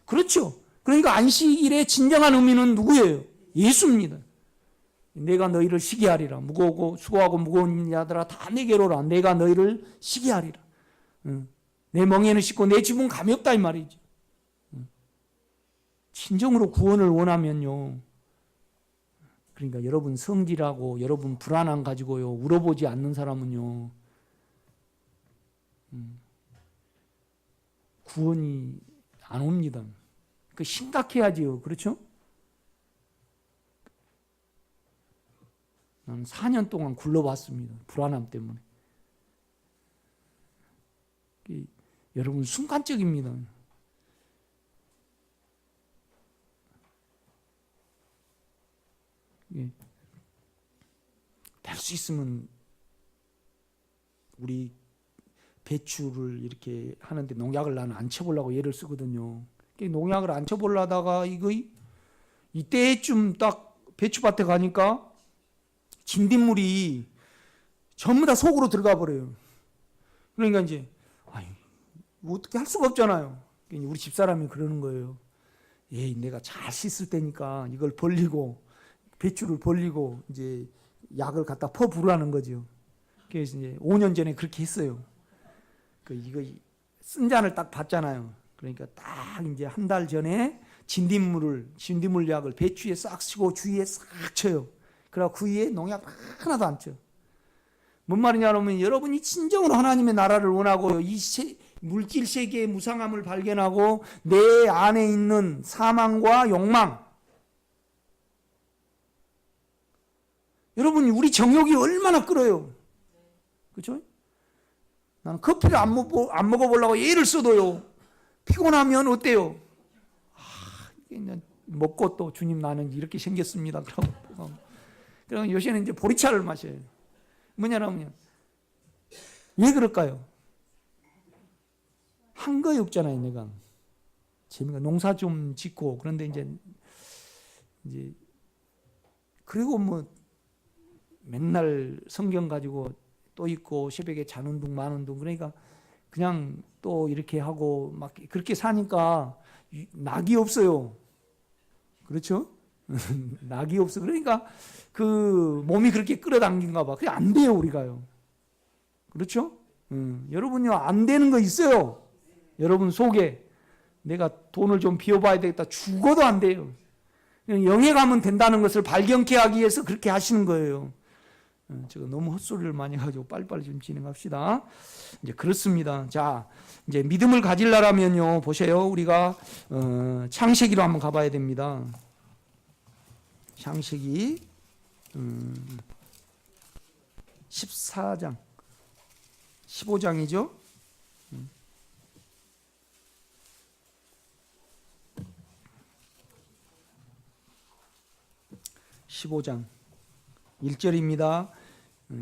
그렇죠. 그러니까 안식일의 진정한 의미는 누구예요? 예수입니다. 내가 너희를 쉬게 하리라. 무거우고 수고하고 무거운 자들아 다 내게로 오라. 내가 너희를 쉬게 하리라. 내 멍에는 씻고 내 집은 감이 없다 이 말이죠. 진정으로 구원을 원하면요. 그러니까 여러분 성질하고 여러분 불안함 가지고요. 울어보지 않는 사람은요. 구원이 안 옵니다. 그 심각해야지요. 그렇죠? 나는 4년 동안 굴러봤습니다. 불안함 때문에. 여러분 순간적입니다. 될 수 있으면 우리 배추를 이렇게 하는데 농약을 나는 안 쳐보려고 예를 쓰거든요. 농약을 안 쳐보려다가 이때쯤 딱 배추밭에 가니까 진딧물이 전부 다 속으로 들어가 버려요. 그러니까 이제 어떻게 할 수가 없잖아요. 우리 집사람이 그러는 거예요. 내가 잘 씻을 때니까 이걸 벌리고 배추를 벌리고 이제 약을 갖다 퍼부으라는 거죠. 그래서 이제 5년 전에 그렇게 했어요. 이거 쓴 잔을 딱 봤잖아요. 그러니까 딱 이제 한 달 전에 진딧물 약을 배추에 싹 치고 주위에 싹 쳐요. 그리고 그 위에 농약 하나도 안 쳐. 뭔 말이냐면 여러분이 진정으로 하나님의 나라를 원하고 이 물질 세계의 무상함을 발견하고 내 안에 있는 사망과 욕망, 여러분 우리 정욕이 얼마나 끓어요. 그렇죠? 나는 커피를 안 먹어보려고 예를 써도요. 피곤하면 어때요? 먹고 또 주님 나는 이렇게 생겼습니다. 그럼 요새는 이제 보리차를 마셔요. 뭐냐면 왜 그럴까요? 한 거에 없잖아요. 내가 재미가 농사 좀 짓고 그런데 이제 그리고 뭐 맨날 성경 가지고 또 있고 새벽에 자는 둥 마는 둥 그러니까 그냥 또 이렇게 하고 막 그렇게 사니까 낙이 없어요. 그렇죠? 낙이 없어. 그러니까 그 몸이 그렇게 끌어당긴가 봐. 그게 안 돼요, 우리가요. 그렇죠? 여러분요, 안 되는 거 있어요. 여러분 속에 내가 돈을 좀 비워봐야 되겠다. 죽어도 안 돼요. 영에 가면 된다는 것을 발견케 하기 위해서 그렇게 하시는 거예요. 제가 너무 헛소리를 많이 가지고 빨리빨리 좀 진행합시다. 이제 그렇습니다. 자, 이제 믿음을 가지려면요, 보세요. 우리가 창세기로 한번 가봐야 됩니다. 창세기 14장, 15장이죠. 15장 1절입니다.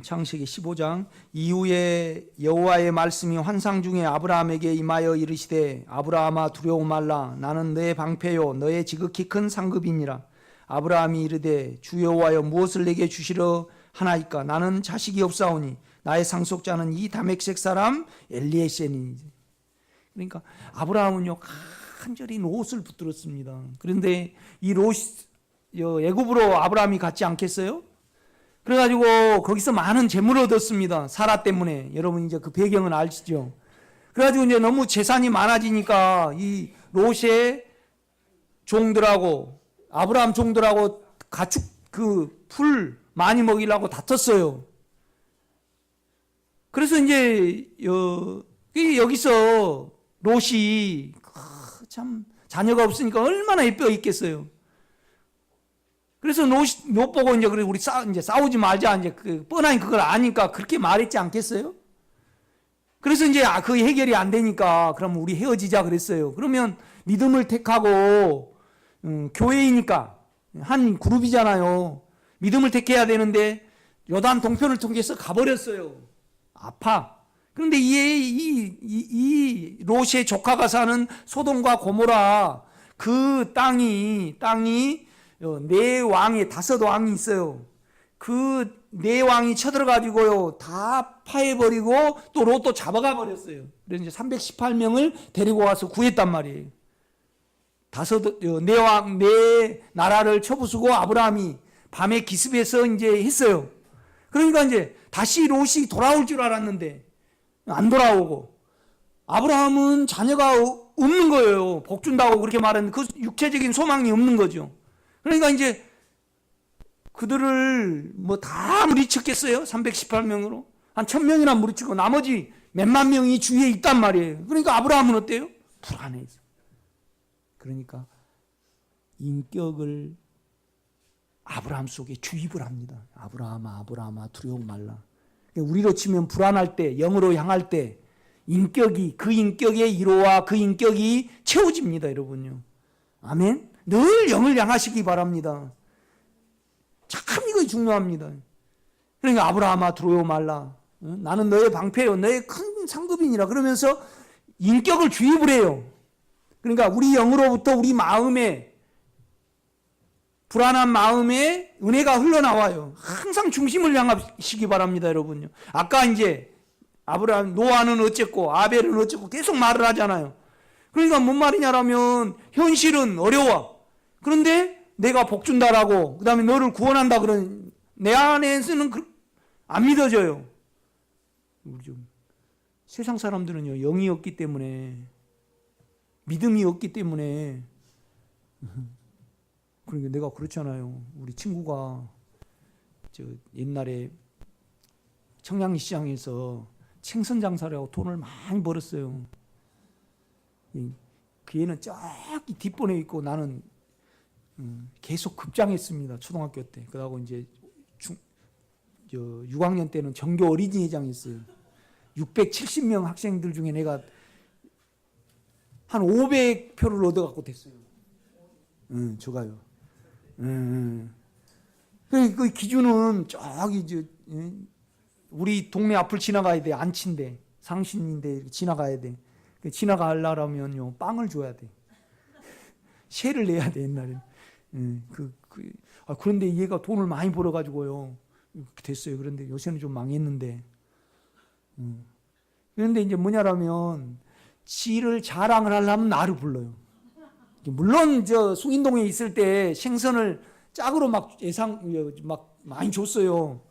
창세기 15장. 이후에 여호와의 말씀이 환상 중에 아브라함에게 임하여 이르시되 아브라함아 두려워 말라. 나는 너의 방패요 너의 지극히 큰 상급이니라. 아브라함이 이르되 주 여호와여 무엇을 내게 주시려 하나이까. 나는 자식이 없사오니 나의 상속자는 이 다메섹 사람 엘리에셀이니. 그러니까 아브라함은요 간절히 롯을 붙들었습니다. 그런데 이 롯이 애굽으로 아브라함이 갔지 않겠어요? 그래가지고 거기서 많은 재물을 얻었습니다. 사라 때문에. 여러분 이제 그 배경은 아시죠? 그래가지고 이제 너무 재산이 많아지니까 이 롯의 종들하고 아브라함 종들하고 가축 그 풀 많이 먹이려고 다퉜어요. 그래서 이제 여기서 롯이 참 자녀가 없으니까 얼마나 예뻐 있겠어요. 그래서 롯 보고 이제 그래 우리 이제 싸우지 말자 이제 뻔하니 그걸 아니까 그렇게 말했지 않겠어요? 그래서 이제 그 해결이 안 되니까 그럼 우리 헤어지자 그랬어요. 그러면 믿음을 택하고 교회이니까 한 그룹이잖아요. 믿음을 택해야 되는데 요단 동편을 통해서 가버렸어요. 아파. 그런데 이 롯의 조카가 사는 소돔과 고모라 그 땅이 네 왕이 5왕이 있어요. 그 네 왕이 쳐들어가지고요 다 파해버리고 또 롯도 잡아가 버렸어요. 그래서 이제 318명을 데리고 와서 구했단 말이에요. 네 나라를 쳐부수고 아브라함이 밤에 기습해서 이제 했어요. 그러니까 이제 다시 롯이 돌아올 줄 알았는데 안 돌아오고 아브라함은 자녀가 없는 거예요. 복 준다고 그렇게 말했는데 그 육체적인 소망이 없는 거죠. 그러니까 이제 그들을 뭐 다 무리쳤겠어요? 318명으로 한 1000명이나 무리치고 나머지 몇만 명이 주위에 있단 말이에요. 그러니까 아브라함은 어때요? 불안해서. 그러니까 인격을 아브라함 속에 주입을 합니다. 아브라함아 두려워 말라. 우리로 치면 불안할 때, 영으로 향할 때 인격이 그 인격의 위로와 그 인격이 채워집니다, 여러분요. 아멘. 늘 영을 향하시기 바랍니다. 참 이거 중요합니다. 그러니까 아브라함아 두려워 말라. 나는 너의 방패요 너의 큰 상급이니라. 그러면서 인격을 주입을 해요. 그러니까 우리 영으로부터 우리 마음에 불안한 마음에 은혜가 흘러나와요. 항상 중심을 향하시기 바랍니다, 여러분요. 아까 이제 아브라함 노아는 어쨌고 아벨은 어쨌고 계속 말을 하잖아요. 그러니까 뭔 말이냐라면 현실은 어려워. 그런데 내가 복 준다라고 그다음에 너를 구원한다 그런 내 안에서는 안 믿어져요. 우리 좀 세상 사람들은요 영이 없기 때문에 믿음이 없기 때문에 그러니까 내가 그렇잖아요. 우리 친구가 옛날에 청량리 시장에서 생선 장사를 하고 돈을 많이 벌었어요. 그 애는 저기 뒷번에 있고 나는 계속 급장했습니다. 초등학교 때. 그러고 이제 6학년 때는 전교 어린이회장 했어요. 670명 학생들 중에 내가 한 500표를 얻어갖고 됐어요. 저가요. 그 기준은 저기 우리 동네 앞을 지나가야 돼. 안친데 상신인데 지나가야 돼. 지나가려면요 빵을 줘야 돼. 세를 내야 돼 옛날에. 그런데 얘가 돈을 많이 벌어가지고요 됐어요. 그런데 요새는 좀 망했는데. 그런데 이제 뭐냐라면 지를 자랑을 하려면 나를 불러요. 물론 저 숭인동에 있을 때 생선을 짝으로 막 많이 줬어요.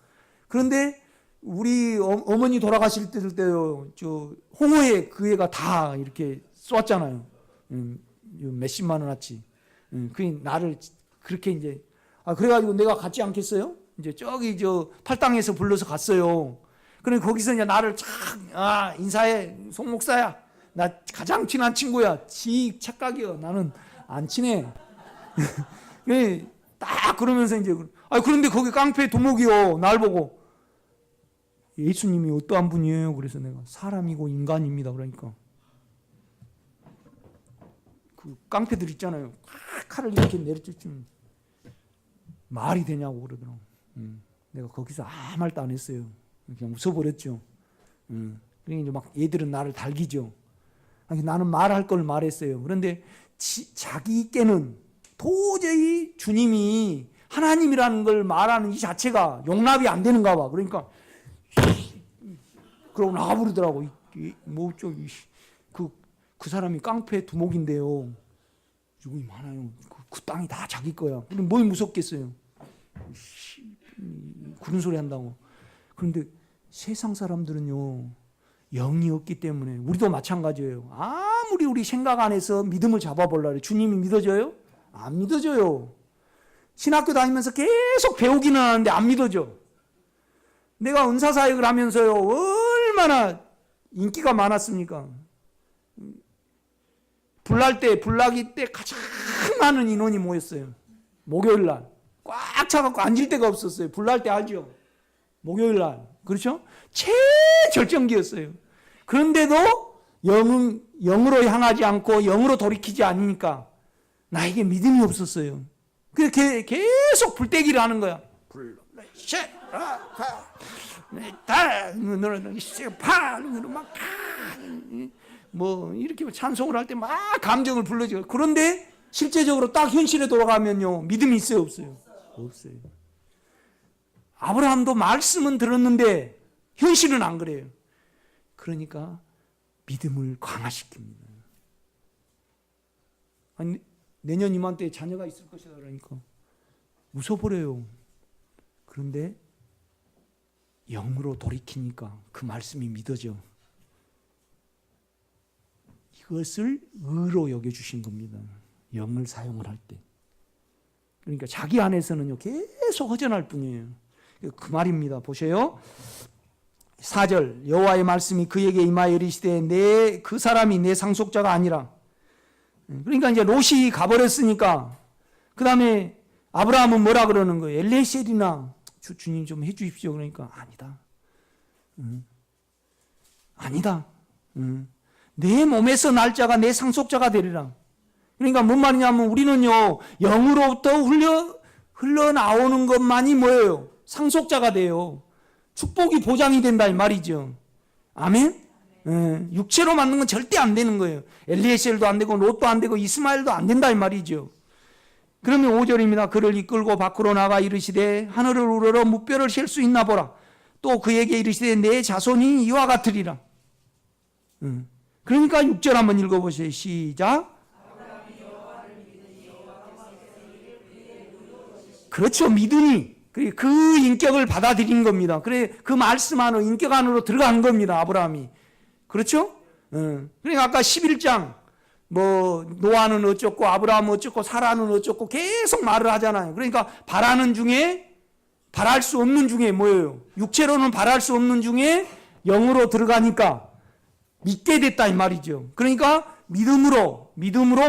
그런데 우리 어머니 돌아가실 때요 저 홍어에 그 애가 다 이렇게 쏘았잖아요. 몇십만 원어치. 그 나를 그렇게 이제 그래가지고 내가 갔지 않겠어요? 이제 저기 저 팔당에서 불러서 갔어요. 그래 거기서 이제 나를 착 인사해 송 목사야. 나 가장 친한 친구야. 지 착각이요. 나는 안 친해. 딱 그러면서 이제 그런데 거기 깡패 두목이요. 날 보고 예수님이 어떠한 분이에요? 그래서 내가 사람이고 인간입니다. 그러니까 그 깡패들 있잖아요. 칼을 이렇게 내려주면 말이 되냐고 그러더라고. 내가 거기서 아무 말도 안 했어요. 그냥 웃어버렸죠. 그러니까 이제 막 얘들은 나를 달기죠. 아니, 나는 말할 걸 말했어요. 그런데 자기께는 도저히 주님이 하나님이라는 걸 말하는 이 자체가 용납이 안 되는가 봐. 그러니까 그러고 나가버리더라고. 그 사람이 깡패 두목인데요. 죽음이 많아요. 그 땅이 다 자기 거야. 그럼 뭘 무섭겠어요. 그런 소리 한다고. 그런데 세상 사람들은요, 영이 없기 때문에, 우리도 마찬가지예요. 아무리 우리 생각 안에서 믿음을 잡아보려고 해요. 주님이 믿어져요? 안 믿어져요. 신학교 다니면서 계속 배우기는 하는데 안 믿어져. 내가 은사사역을 하면서요, 얼마나 인기가 많았습니까? 불나기 때 가장 많은 인원이 모였어요. 목요일 날. 꽉 차갖고 앉을 데가 없었어요. 불날 때 알죠? 목요일 날. 그렇죠? 최절정기였어요. 그런데도 영으로 향하지 않고 영으로 돌이키지 않으니까 나에게 믿음이 없었어요. 그래서 계속 불때기를 하는 거야. 뭐 이렇게 찬송을 할 때 막 감정을 불러줘. 그런데 실제적으로 딱 현실에 돌아가면요, 믿음이 있어요, 없어요? 없어요. 아브라함도 말씀은 들었는데 현실은 안 그래요. 그러니까 믿음을 강화시킵니다. 아니, 내년 이맘때 자녀가 있을 것이다 그러니까 웃어버려요. 그런데 영으로 돌이키니까 그 말씀이 믿어져. 이것을 의로 여겨주신 겁니다. 영을 사용을 할 때. 그러니까 자기 안에서는요, 계속 허전할 뿐이에요. 그 말입니다. 보세요. 4절, 여호와의 말씀이 그에게 임하여 이르시되 그 사람이 내 상속자가 아니라. 그러니까 이제 롯이 가버렸으니까 그 다음에 아브라함은 뭐라 그러는 거예요? 엘리에셀이나 주님 좀 해주십시오. 그러니까 아니다. 아니다. 내 몸에서 날 자가 내 상속자가 되리라. 그러니까 뭔 말이냐면 우리는요, 영으로부터 흘러나오는 것만이 뭐예요? 상속자가 돼요. 축복이 보장이 된다 이 말이죠. 아멘? 육체로 만든 건 절대 안 되는 거예요. 엘리에셀도 안 되고 롯도 안 되고 이스마엘도 안 된다 이 말이죠. 그러면 5절입니다. 그를 이끌고 밖으로 나가 이르시되 하늘을 우러러 무뼈를 셀 수 있나 보라. 또 그에게 이르시되 내 자손이 이와 같으리라. 그러니까 6절 한번 읽어보세요. 시작. 그렇죠. 믿으니 그 인격을 받아들인 겁니다. 그래, 그 말씀 안으로, 인격 안으로 들어간 겁니다. 아브라함이. 그렇죠? 그러니까 아까 11장 뭐 노아는 어쩌고 아브라함은 어쩌고 사라는 어쩌고 계속 말을 하잖아요. 그러니까 바라는 중에, 바랄 수 없는 중에 뭐예요? 육체로는 바랄 수 없는 중에 영으로 들어가니까 믿게 됐다 이 말이죠. 그러니까 믿음으로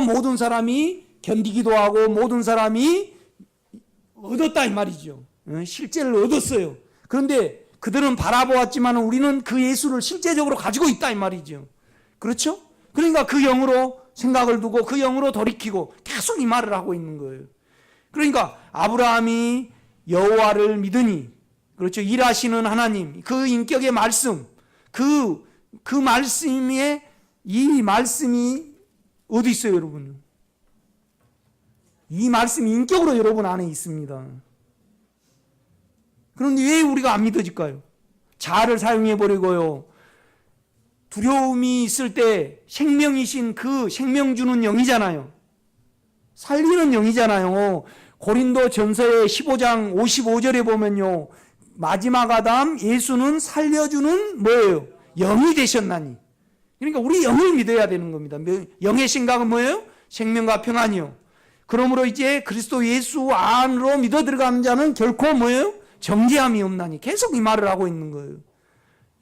모든 사람이 견디기도 하고 모든 사람이 얻었다 이 말이죠. 실제를 얻었어요. 그런데 그들은 바라보았지만 우리는 그 예수를 실제적으로 가지고 있다 이 말이죠. 그렇죠? 그러니까 그 영으로 생각을 두고 그 영으로 돌이키고 계속 이 말을 하고 있는 거예요. 그러니까 아브라함이 여호와를 믿으니, 그렇죠, 일하시는 하나님, 그 인격의 말씀, 그 말씀에 이 말씀이 어디 있어요, 여러분? 이 말씀이 인격으로 여러분 안에 있습니다. 그런데 왜 우리가 안 믿어질까요? 자아를 사용해버리고요. 두려움이 있을 때 생명이신 그 생명 주는 영이잖아요. 살리는 영이잖아요. 고린도 전서의 15장 55절에 보면요. 마지막 아담 예수는 살려주는 뭐예요? 영이 되셨나니. 그러니까 우리 영을 믿어야 되는 겁니다. 영의 생각은 뭐예요? 생명과 평안이요. 그러므로 이제 그리스도 예수 안으로 믿어 들어가는 자는 결코 뭐예요? 정죄함이 없나니. 계속 이 말을 하고 있는 거예요.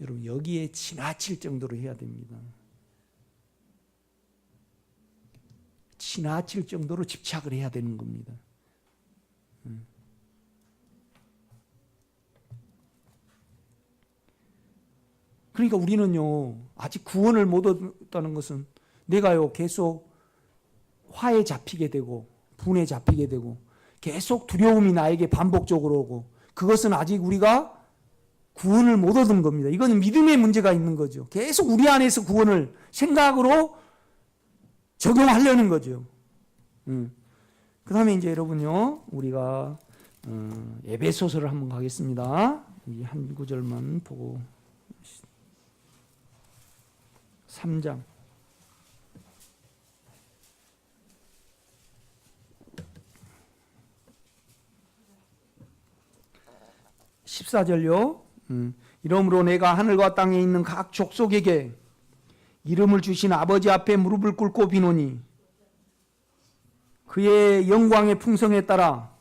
여러분 여기에 지나칠 정도로 해야 됩니다. 지나칠 정도로 집착을 해야 되는 겁니다. 그러니까 우리는요, 아직 구원을 못 얻었다는 것은 내가요 계속 화에 잡히게 되고 분에 잡히게 되고 계속 두려움이 나에게 반복적으로 오고, 그것은 아직 우리가 구원을 못 얻은 겁니다. 이거는 믿음의 문제가 있는 거죠. 계속 우리 안에서 구원을 생각으로 적용하려는 거죠. 그 다음에 이제 여러분요, 우리가 에베소서를 한번 가겠습니다. 이 한 구절만 보고. 3장. 14절요. 이러므로 내가 하늘과 땅에 있는 각 족속에게 이름을 주신 아버지 앞에 무릎을 꿇고 비노니 그의 영광의 풍성에 따라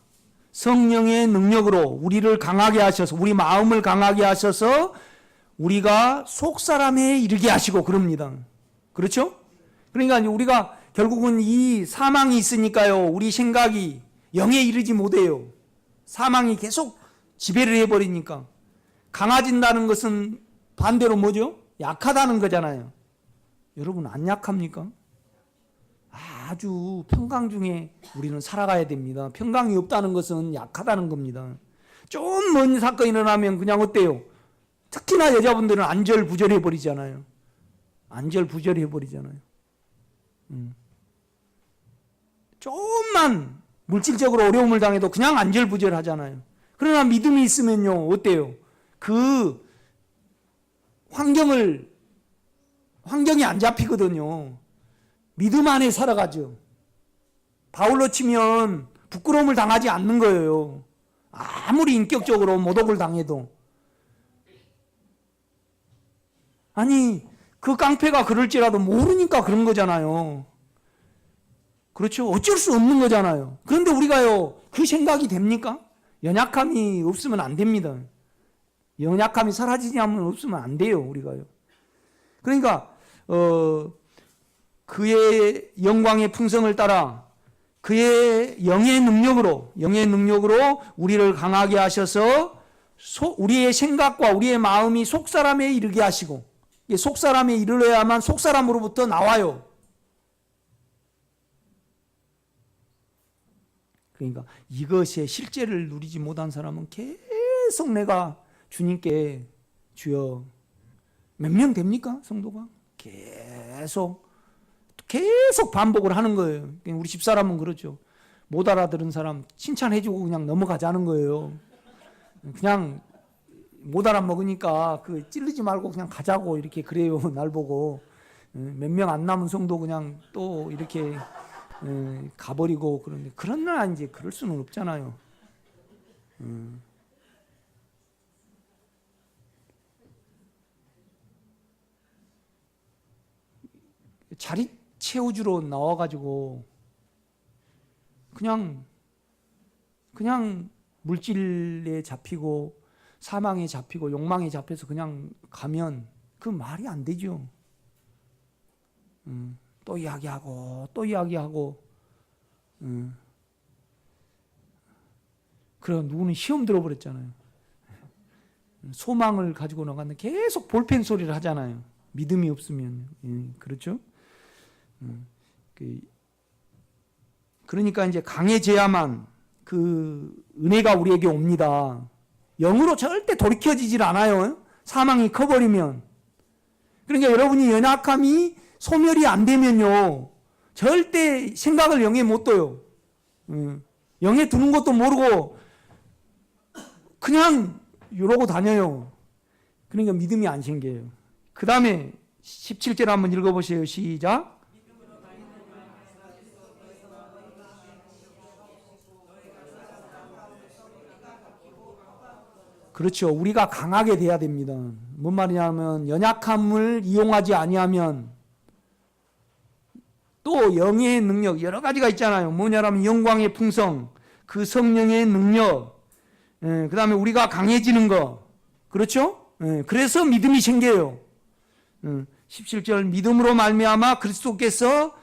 성령의 능력으로 우리를 강하게 하셔서, 우리 마음을 강하게 하셔서 우리가 속사람에 이르게 하시고 그럽니다. 그렇죠? 그러니까 우리가 결국은 이 사망이 있으니까요, 우리 생각이 영에 이르지 못해요. 사망이 계속 지배를 해버리니까. 강해진다는 것은 반대로 뭐죠? 약하다는 거잖아요. 여러분 안 약합니까? 아주 평강 중에 우리는 살아가야 됩니다. 평강이 없다는 것은 약하다는 겁니다. 좀 먼 사건이 일어나면 그냥 어때요? 특히나 여자분들은 안절부절해 버리잖아요. 안절부절해 버리잖아요. 조금만 물질적으로 어려움을 당해도 그냥 안절부절하잖아요. 그러나 믿음이 있으면요, 어때요? 그 환경이 안 잡히거든요. 믿음 안에 살아가죠. 바울로 치면 부끄러움을 당하지 않는 거예요. 아무리 인격적으로 모독을 당해도. 아니, 그 깡패가 그럴지라도 모르니까 그런 거잖아요. 그렇죠? 어쩔 수 없는 거잖아요. 그런데 우리가요, 그 생각이 됩니까? 연약함이 없으면 안 됩니다. 연약함이 사라지지 않으면 없으면 안 돼요, 우리가요. 그러니까 그의 영광의 풍성을 따라 그의 영의 능력으로 우리를 강하게 하셔서 우리의 생각과 우리의 마음이 속사람에 이르게 하시고, 속사람에 이르러야만 속사람으로부터 나와요. 그러니까 이것의 실제를 누리지 못한 사람은 계속 내가 주님께 주여, 몇 명 됩니까? 성도가? 계속 반복을 하는 거예요. 우리 집사람은 그렇죠. 못 알아들은 사람 칭찬해주고 그냥 넘어가자는 거예요. 그냥 못 알아먹으니까 그 찔르지 말고 그냥 가자고 이렇게 그래요. 날 보고. 몇 명 안 남은 성도 그냥 또 이렇게 가버리고. 그런데 그러나 이제 그럴 수는 없잖아요. 자리 채우주로 나와가지고 그냥 물질에 잡히고 사망에 잡히고 욕망에 잡혀서 그냥 가면 그 말이 안 되죠. 또 이야기하고 또 이야기하고. 그래 누구는 시험 들어버렸잖아요. 소망을 가지고 나가는 계속 볼펜 소리를 하잖아요. 믿음이 없으면. 그렇죠? 그러니까 이제 강해져야만 그 은혜가 우리에게 옵니다. 영으로 절대 돌이켜지질 않아요. 사망이 커버리면. 그러니까 여러분이 연약함이 소멸이 안 되면요, 절대 생각을 영에 못 둬요. 영에 두는 것도 모르고 그냥 이러고 다녀요. 그러니까 믿음이 안 생겨요. 그 다음에 17절 한번 읽어보세요. 시작. 그렇죠. 우리가 강하게 돼야 됩니다. 뭔 말이냐면 연약함을 이용하지 아니하면 또 영의 능력 여러 가지가 있잖아요. 뭐냐면 영광의 풍성, 그 성령의 능력, 그 다음에 우리가 강해지는 거. 그렇죠? 그래서 믿음이 생겨요. 17절 믿음으로 말미암아 그리스도께서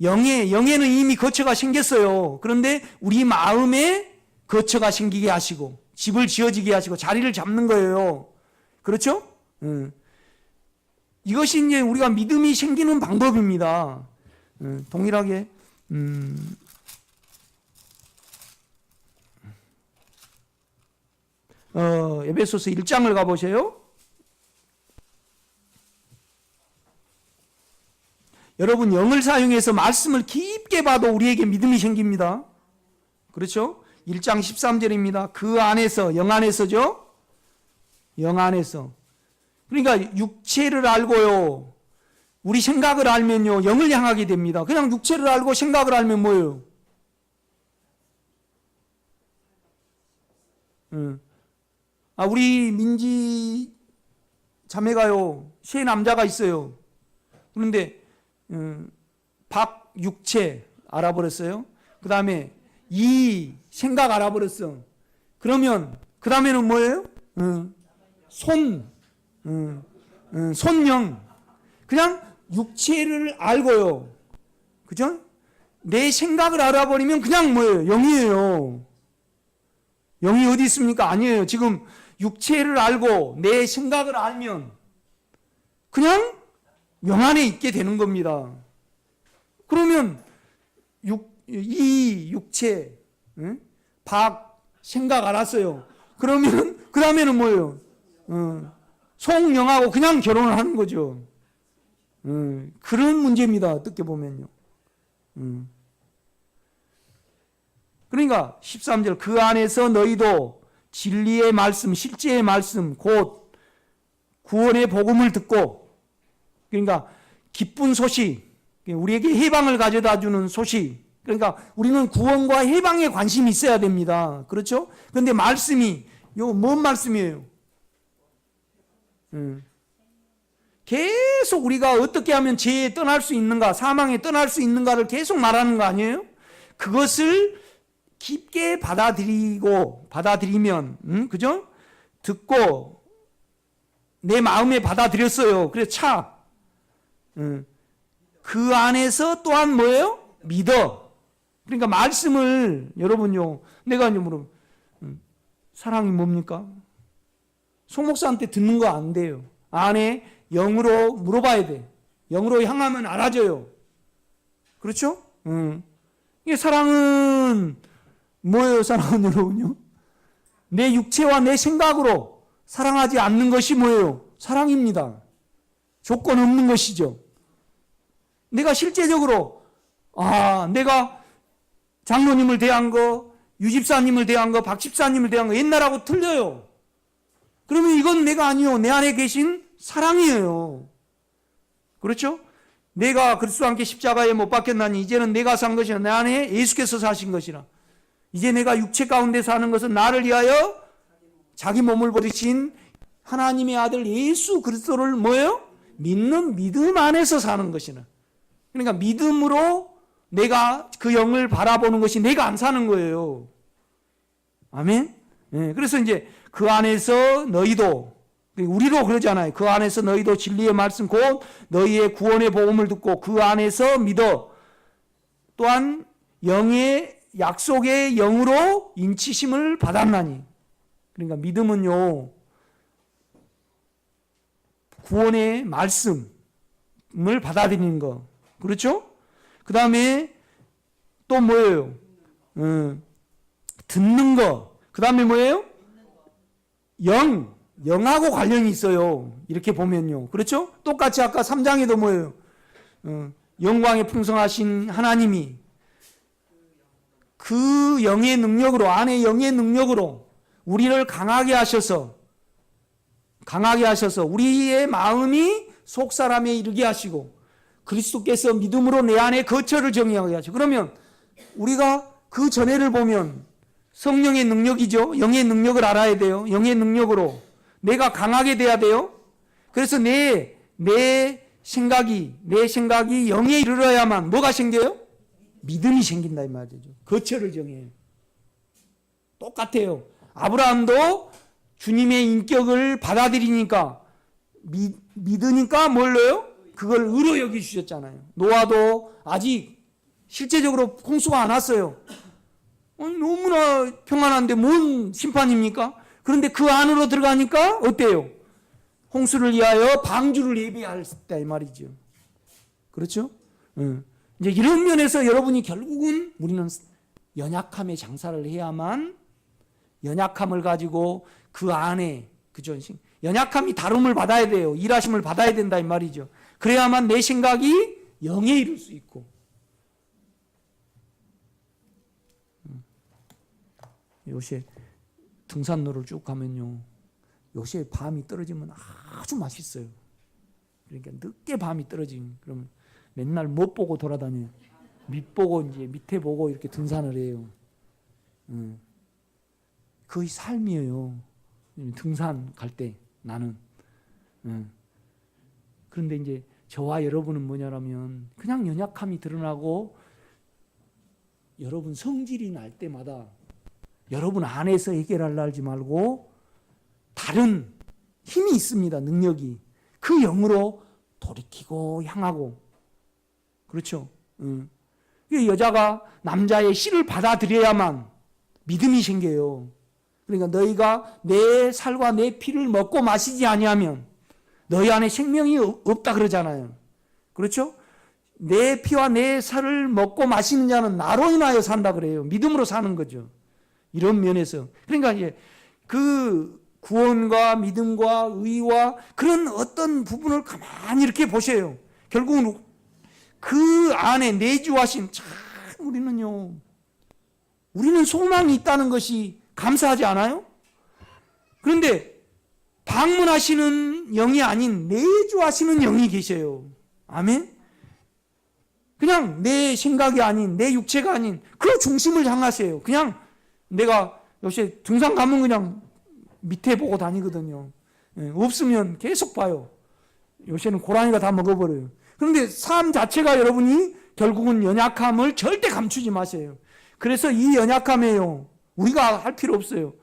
영에는 이미 거처가 생겼어요. 그런데 우리 마음에 거처가 생기게 하시고 집을 지어지게 하시고 자리를 잡는 거예요. 그렇죠? 이것이 이제 우리가 믿음이 생기는 방법입니다. 동일하게 에베소서 1장을 가보세요. 여러분 영을 사용해서 말씀을 깊게 봐도 우리에게 믿음이 생깁니다. 그렇죠? 1장 13절입니다. 그 안에서, 영 안에서죠? 영 안에서. 그러니까 육체를 알고요. 우리 생각을 알면요. 영을 향하게 됩니다. 그냥 육체를 알고 생각을 알면 뭐예요? 우리 민지 자매가요. 세 남자가 있어요. 그런데 박육체 알아버렸어요. 그 다음에 이 생각 알아버렸어. 그러면 그 다음에는 뭐예요? 손영. 그냥 육체를 알고요. 그죠? 내 생각을 알아버리면 그냥 뭐예요? 영이에요. 영이 어디 있습니까? 아니에요. 지금 육체를 알고 내 생각을 알면 그냥 영 안에 있게 되는 겁니다. 그러면 이 육체, 생각 알았어요. 그러면 그 다음에는 뭐예요? 송영하고 그냥 결혼을 하는 거죠. 그런 문제입니다. 어떻게 보면요. 그러니까 13절 그 안에서 너희도 진리의 말씀, 실제의 말씀, 곧 구원의 복음을 듣고, 그러니까 기쁜 소식, 우리에게 해방을 가져다 주는 소식. 그러니까 우리는 구원과 해방에 관심이 있어야 됩니다. 그렇죠? 그런데 말씀이 뭔 말씀이에요? 계속 우리가 어떻게 하면 죄에 떠날 수 있는가, 사망에 떠날 수 있는가를 계속 말하는 거 아니에요? 그것을 깊게 받아들이면, 그죠? 듣고 내 마음에 받아들였어요. 그래서 그 안에서 또한 뭐예요? 믿어. 그러니까 말씀을 여러분요, 내가 이제 물어보면 사랑이 뭡니까? 송 목사한테 듣는 거 안 돼요. 안에 영으로 물어봐야 돼. 영으로 향하면 알아져요. 그렇죠? 이게 사랑은 뭐예요? 사랑은 여러분요? 내 육체와 내 생각으로 사랑하지 않는 것이 뭐예요? 사랑입니다. 조건 없는 것이죠. 내가 실제적으로 내가 장로님을 대한 거, 유집사님을 대한 거, 박집사님을 대한 거 옛날하고 틀려요. 그러면 이건 내가 아니요. 내 안에 계신 사랑이에요. 그렇죠? 내가 그리스도와 함께 십자가에 못 박혔나니 이제는 내가 산 것이라 내 안에 예수께서 사신 것이라. 이제 내가 육체 가운데 사는 것은 나를 위하여 자기 몸을 버리신 하나님의 아들 예수 그리스도를 뭐예요? 믿는 믿음 안에서 사는 것이라. 그러니까 믿음으로 내가 그 영을 바라보는 것이 내가 안 사는 거예요. 아멘? 네, 그래서 이제 그 안에서 너희도, 우리도 그러잖아요. 그 안에서 너희도 진리의 말씀 곧 너희의 구원의 복음을 듣고 그 안에서 믿어. 또한 영의 약속의 영으로 인치심을 받았나니. 그러니까 믿음은요, 구원의 말씀을 받아들이는 거. 그렇죠? 그 다음에 또 뭐예요? 듣는 거. 그 다음에 뭐예요? 영하고 관련이 있어요. 이렇게 보면요. 그렇죠? 똑같이 아까 3장에도 뭐예요? 영광에 풍성하신 하나님이 그 영의 능력으로, 안의 영의 능력으로 우리를 강하게 하셔서 우리의 마음이 속사람에 이르게 하시고 그리스도께서 믿음으로 내 안에 거처를 정의하게 하죠. 그러면 우리가 그 전해를 보면 성령의 능력이죠. 영의 능력을 알아야 돼요. 영의 능력으로 내가 강하게 돼야 돼요. 그래서 내 생각이 영에 이르러야만 뭐가 생겨요? 믿음이 생긴다 이 말이죠. 거처를 정해요. 똑같아요. 아브라함도 주님의 인격을 받아들이니까 믿으니까 뭘로요? 그걸 의로 여기주셨잖아요. 노아도 아직 실제적으로 홍수가 안 왔어요. 너무나 평안한데 뭔 심판입니까? 그런데 그 안으로 들어가니까 어때요? 홍수를 위하여 방주를 예비했다 이 말이죠. 그렇죠? 이제 이런 면에서 여러분이 결국은 우리는 연약함의 장사를 해야만 연약함을 가지고 그 안에 그죠? 연약함이 다룸을 받아야 돼요. 일하심을 받아야 된다 이 말이죠. 그래야만 내 생각이 영에 이를 수 있고. 요새 등산로를 쭉 가면요, 요새 밤이 떨어지면 아주 맛있어요. 그러니까 늦게 밤이 떨어지면 그러면 맨날 못 보고 돌아다녀요. 밑 보고 이제 밑에 보고 이렇게 등산을 해요. 거의 삶이에요. 등산 갈 때 나는. 그런데 이제 저와 여러분은 뭐냐면 그냥 연약함이 드러나고 여러분 성질이 날 때마다 여러분 안에서 해결하려 하지 말고 다른 힘이 있습니다. 능력이. 그 영으로 돌이키고 향하고. 그렇죠. 여자가 남자의 씨를 받아들여야만 믿음이 생겨요. 그러니까 너희가 내 살과 내 피를 먹고 마시지 아니하면 너희 안에 생명이 없다 그러잖아요. 그렇죠? 내 피와 내 살을 먹고 마시는 자는 나로 인하여 산다 그래요. 믿음으로 사는 거죠. 이런 면에서. 그러니까 이제 그 구원과 믿음과 의와 그런 어떤 부분을 가만히 이렇게 보셔요. 결국은 그 안에 내주하신 참 우리는 소망이 있다는 것이 감사하지 않아요? 그런데 방문하시는 영이 아닌 내주하시는 영이 계셔요. 아멘? 그냥 내 생각이 아닌 내 육체가 아닌 그 중심을 향하세요. 그냥 내가 요새 등산 가면 그냥 밑에 보고 다니거든요. 없으면 계속 봐요. 요새는 고라니가 다 먹어버려요. 그런데 삶 자체가 여러분이 결국은 연약함을 절대 감추지 마세요. 그래서 이 연약함에요, 우리가 할 필요 없어요.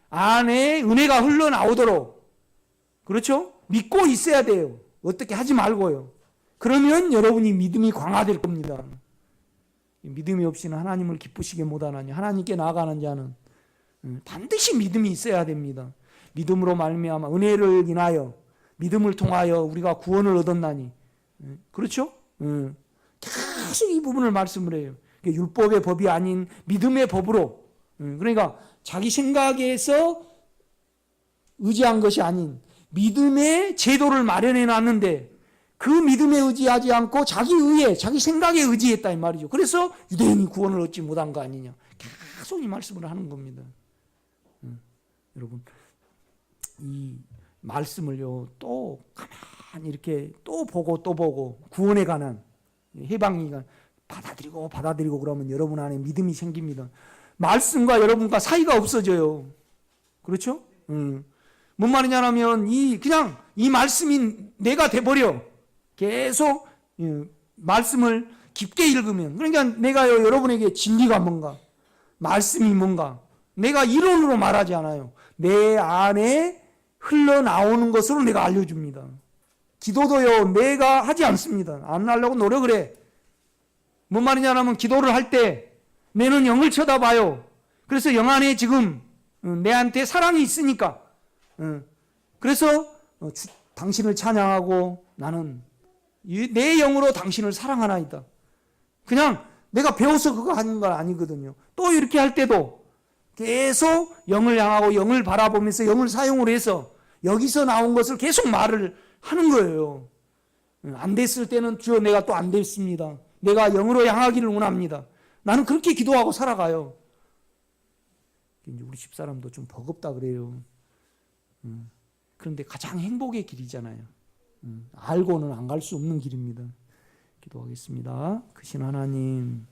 안에 은혜가 흘러나오도록, 그렇죠? 믿고 있어야 돼요. 어떻게 하지 말고요. 그러면 여러분이 믿음이 강화될 겁니다. 믿음이 없이는 하나님을 기쁘시게 못하나니 하나님께 나아가는 자는 반드시 믿음이 있어야 됩니다. 믿음으로 말미암아 은혜를 인하여 믿음을 통하여 우리가 구원을 얻었나니. 그렇죠? 계속 이 부분을 말씀을 해요. 율법의 법이 아닌 믿음의 법으로. 그러니까 자기 생각에서 의지한 것이 아닌 믿음의 제도를 마련해 놨는데 그 믿음에 의지하지 않고 자기 의에, 자기 생각에 의지했다 이 말이죠. 그래서 유대인이 구원을 얻지 못한 거 아니냐. 계속 이 말씀을 하는 겁니다. 여러분, 이 말씀을요, 또 가만히 이렇게 또 보고 구원에 관한 해방이가 받아들이고 그러면 여러분 안에 믿음이 생깁니다. 말씀과 여러분과 사이가 없어져요. 그렇죠? 뭔 말이냐면 그냥 이 말씀이 내가 돼버려. 계속 말씀을 깊게 읽으면. 그러니까 내가 여러분에게 진리가 뭔가, 말씀이 뭔가 내가 이론으로 말하지 않아요. 내 안에 흘러나오는 것으로 내가 알려줍니다. 기도도요, 내가 하지 않습니다. 안 하려고 노력을 해. 뭔 말이냐면 기도를 할 때 내는 영을 쳐다봐요. 그래서 영 안에 지금 내한테 사랑이 있으니까. 그래서 당신을 찬양하고 나는 내 영으로 당신을 사랑하나이다. 그냥 내가 배워서 그거 하는 건 아니거든요. 또 이렇게 할 때도 계속 영을 향하고 영을 바라보면서 영을 사용을 해서 여기서 나온 것을 계속 말을 하는 거예요. 안 됐을 때는 주여 내가 또 안 됐습니다. 내가 영으로 향하기를 원합니다. 나는 그렇게 기도하고 살아가요. 이제 우리 집사람도 좀 버겁다 그래요. 그런데 가장 행복의 길이잖아요. 알고는 안 갈 수 없는 길입니다. 기도하겠습니다. 크신 하나님,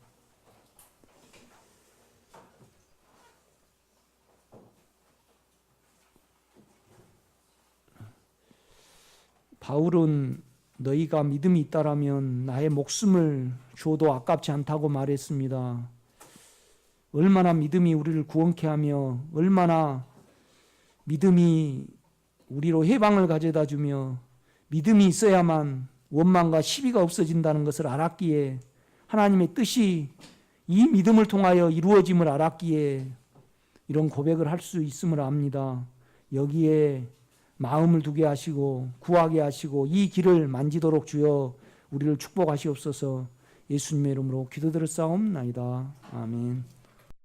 바울은 너희가 믿음이 있다라면 나의 목숨을 줘도 아깝지 않다고 말했습니다. 얼마나 믿음이 우리를 구원케 하며 얼마나 믿음이 우리로 해방을 가져다 주며 믿음이 있어야만 원망과 시비가 없어진다는 것을 알았기에, 하나님의 뜻이 이 믿음을 통하여 이루어짐을 알았기에 이런 고백을 할 수 있음을 압니다. 여기에 마음을 두게 하시고 구하게 하시고 이 길을 만지도록 주여 우리를 축복하시옵소서. 예수님의 이름으로 기도드렸사옵나이다. 아멘.